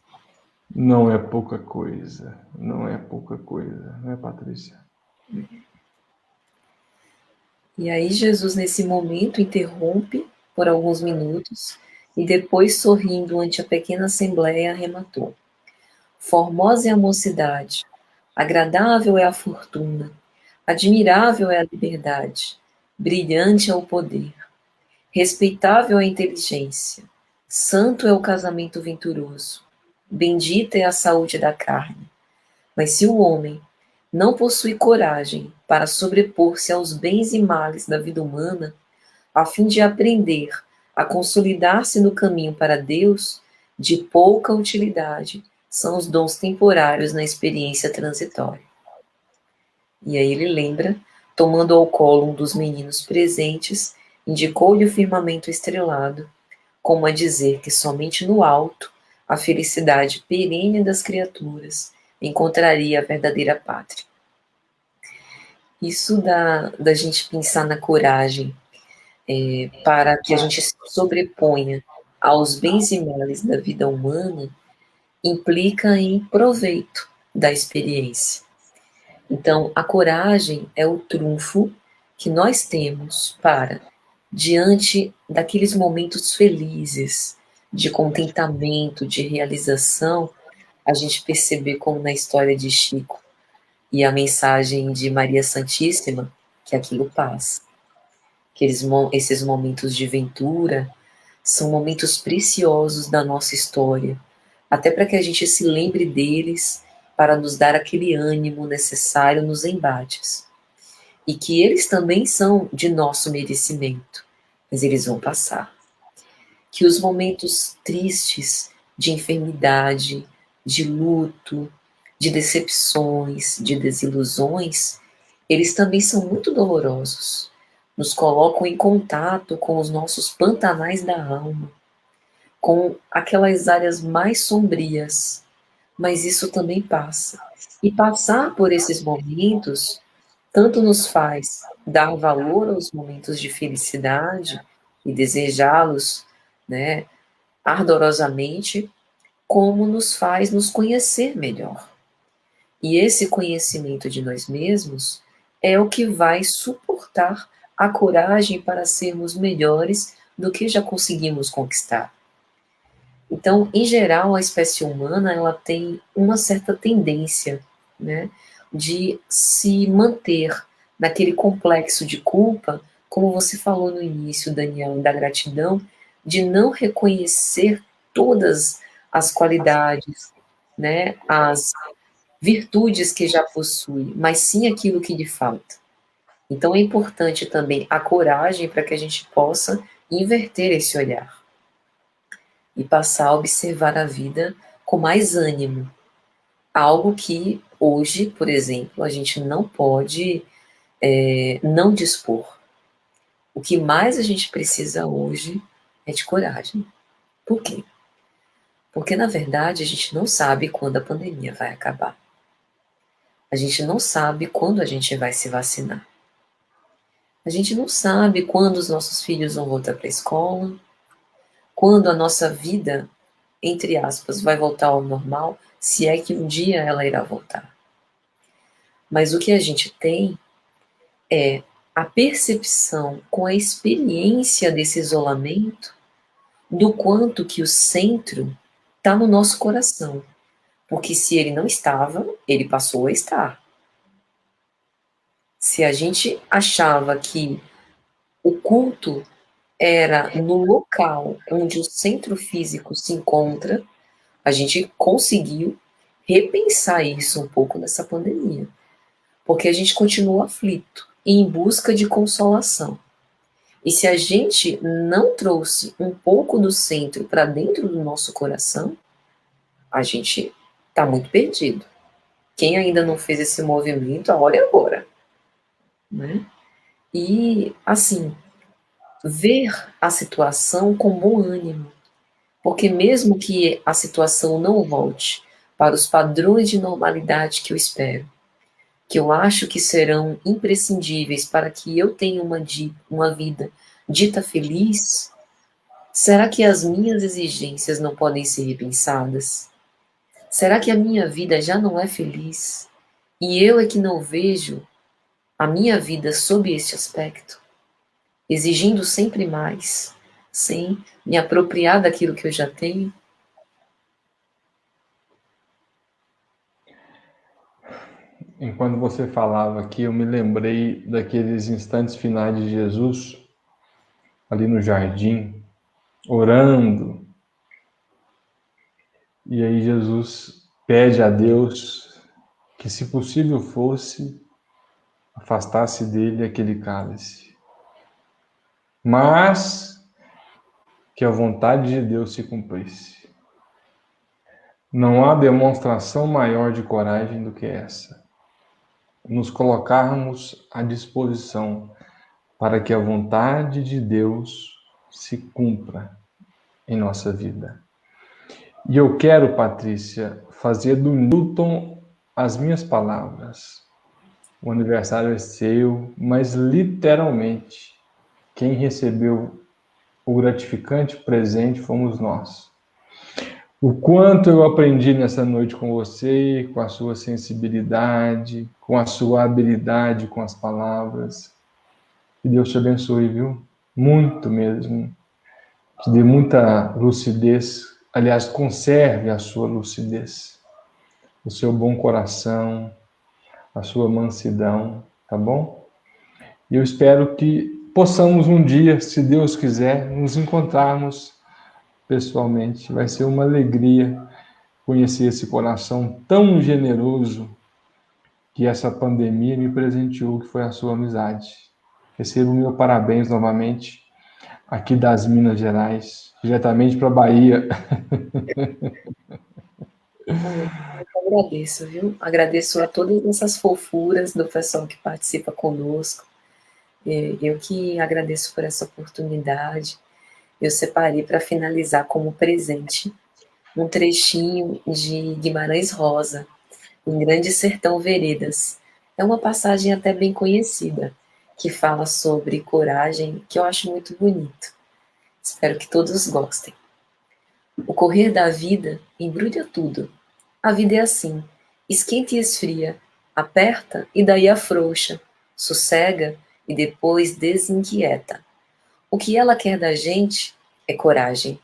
Não é pouca coisa. Não é pouca coisa, né, Patrícia? E aí Jesus, nesse momento, interrompe por alguns minutos e depois, sorrindo ante a pequena assembleia, arrematou. Formosa é a mocidade, agradável é a fortuna, admirável é a liberdade, brilhante é o poder, respeitável é a inteligência, santo é o casamento venturoso, bendita é a saúde da carne. Mas se o homem não possui coragem para sobrepor-se aos bens e males da vida humana, a fim de aprender a consolidar-se no caminho para Deus, de pouca utilidade são os dons temporários na experiência transitória. E aí ele lembra, tomando ao colo um dos meninos presentes, indicou-lhe o firmamento estrelado, como a dizer que somente no alto a felicidade perene das criaturas encontraria a verdadeira pátria. Isso da gente pensar na coragem, para que a gente se sobreponha aos bens e males da vida humana, implica em proveito da experiência. Então, a coragem é o trunfo que nós temos para, diante daqueles momentos felizes, de contentamento, de realização, a gente perceber, como na história de Chico e a mensagem de Maria Santíssima, que aquilo passa. Que esses momentos de ventura são momentos preciosos da nossa história, até para que a gente se lembre deles, para nos dar aquele ânimo necessário nos embates. E que eles também são de nosso merecimento, mas eles vão passar. Que os momentos tristes de enfermidade, de luto, de decepções, de desilusões, eles também são muito dolorosos. Nos colocam em contato com os nossos pantanais da alma, com aquelas áreas mais sombrias, mas isso também passa. E passar por esses momentos tanto nos faz dar valor aos momentos de felicidade e desejá-los, né, ardorosamente, como nos faz nos conhecer melhor. E esse conhecimento de nós mesmos é o que vai suportar a coragem para sermos melhores do que já conseguimos conquistar. Então, em geral, a espécie humana ela tem uma certa tendência, né, de se manter naquele complexo de culpa, como você falou no início, Daniel, da gratidão, de não reconhecer todas as qualidades, né, as virtudes que já possui, mas sim aquilo que lhe falta. Então é importante também a coragem para que a gente possa inverter esse olhar e passar a observar a vida com mais ânimo. Algo que hoje, por exemplo, a gente não pode não dispor. O que mais a gente precisa hoje é de coragem. Por quê? Porque, na verdade, a gente não sabe quando a pandemia vai acabar. A gente não sabe quando a gente vai se vacinar. A gente não sabe quando os nossos filhos vão voltar para a escola, quando a nossa vida, entre aspas, vai voltar ao normal, se é que um dia ela irá voltar. Mas o que a gente tem é a percepção com a experiência desse isolamento do quanto que o centro está no nosso coração. Porque se ele não estava, ele passou a estar. Se a gente achava que o culto era no local onde o centro físico se encontra, a gente conseguiu repensar isso um pouco nessa pandemia. Porque a gente continua aflito e em busca de consolação. E se a gente não trouxe um pouco do centro para dentro do nosso coração, a gente está muito perdido. Quem ainda não fez esse movimento, a hora é agora. Né? E, assim, ver a situação com bom ânimo. Porque mesmo que a situação não volte para os padrões de normalidade que eu espero, que eu acho que serão imprescindíveis para que eu tenha uma vida dita feliz, Será que as minhas exigências não podem ser repensadas? Será que a minha vida já não é feliz? E eu é que não vejo a minha vida sob este aspecto, exigindo sempre mais, sem me apropriar daquilo que eu já tenho? Enquanto você falava aqui, eu me lembrei daqueles instantes finais de Jesus, ali no jardim, orando. E aí Jesus pede a Deus que, se possível fosse, afastasse dele aquele cálice. Mas que a vontade de Deus se cumprisse. Não há demonstração maior de coragem do que essa. Nos colocarmos à disposição para que a vontade de Deus se cumpra em nossa vida. E eu quero, Patrícia, fazer do Newton as minhas palavras. O aniversário é seu, mas literalmente quem recebeu o gratificante presente fomos nós. O quanto eu aprendi nessa noite com você, com a sua sensibilidade, com a sua habilidade com as palavras. Que Deus te abençoe, viu? Muito mesmo. Te dê muita lucidez. Aliás, conserve a sua lucidez, o seu bom coração, a sua mansidão, tá bom? E eu espero que possamos um dia, se Deus quiser, nos encontrarmos pessoalmente. Vai ser uma alegria conhecer esse coração tão generoso que essa pandemia me presenteou, que foi a sua amizade. Recebo meu parabéns novamente aqui das Minas Gerais, diretamente para a Bahia. Eu agradeço, viu? Agradeço a todas essas fofuras do pessoal que participa conosco. Eu que agradeço por essa oportunidade. Eu separei para finalizar como presente um trechinho de Guimarães Rosa, em Grande Sertão Veredas. É uma passagem até bem conhecida, que fala sobre coragem, que eu acho muito bonito. Espero que todos gostem. O correr da vida embrulha tudo. A vida é assim, esquenta e esfria, aperta e daí afrouxa, sossega e depois desinquieta. O que ela quer da gente é coragem.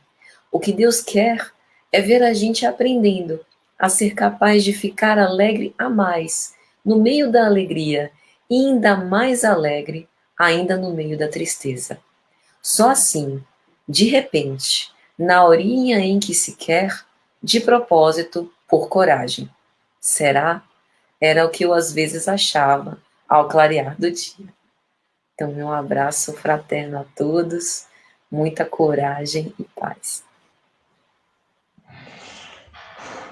O que Deus quer é ver a gente aprendendo a ser capaz de ficar alegre a mais, no meio da alegria, e ainda mais alegre, ainda no meio da tristeza. Só assim, de repente, na horinha em que se quer, de propósito, por coragem. Será? Era o que eu às vezes achava ao clarear do dia. Então, meu abraço fraterno a todos, muita coragem e paz.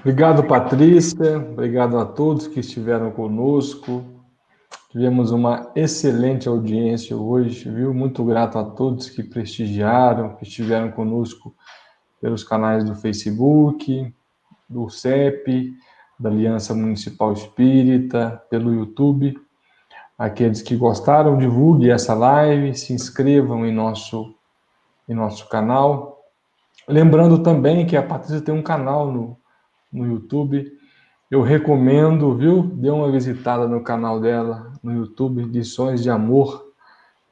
Obrigado, Patrícia. Obrigado a todos que estiveram conosco. Tivemos uma excelente audiência hoje, viu? Muito grato a todos que prestigiaram, que estiveram conosco pelos canais do Facebook, do CEP, da Aliança Municipal Espírita, pelo YouTube. Aqueles que gostaram, divulguem essa live, se inscrevam em nosso canal. Lembrando também que a Patrícia tem um canal no YouTube. Eu recomendo, viu? Dê uma visitada no canal dela, no YouTube, Lições de Amor.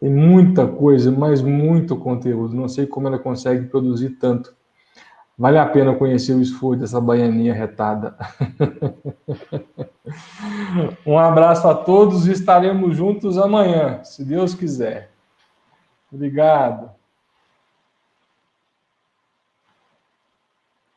Tem muita coisa, mas muito conteúdo. Não sei como ela consegue produzir tanto. Vale a pena conhecer o esforço dessa baianinha retada. Um abraço a todos e estaremos juntos amanhã, se Deus quiser. Obrigado.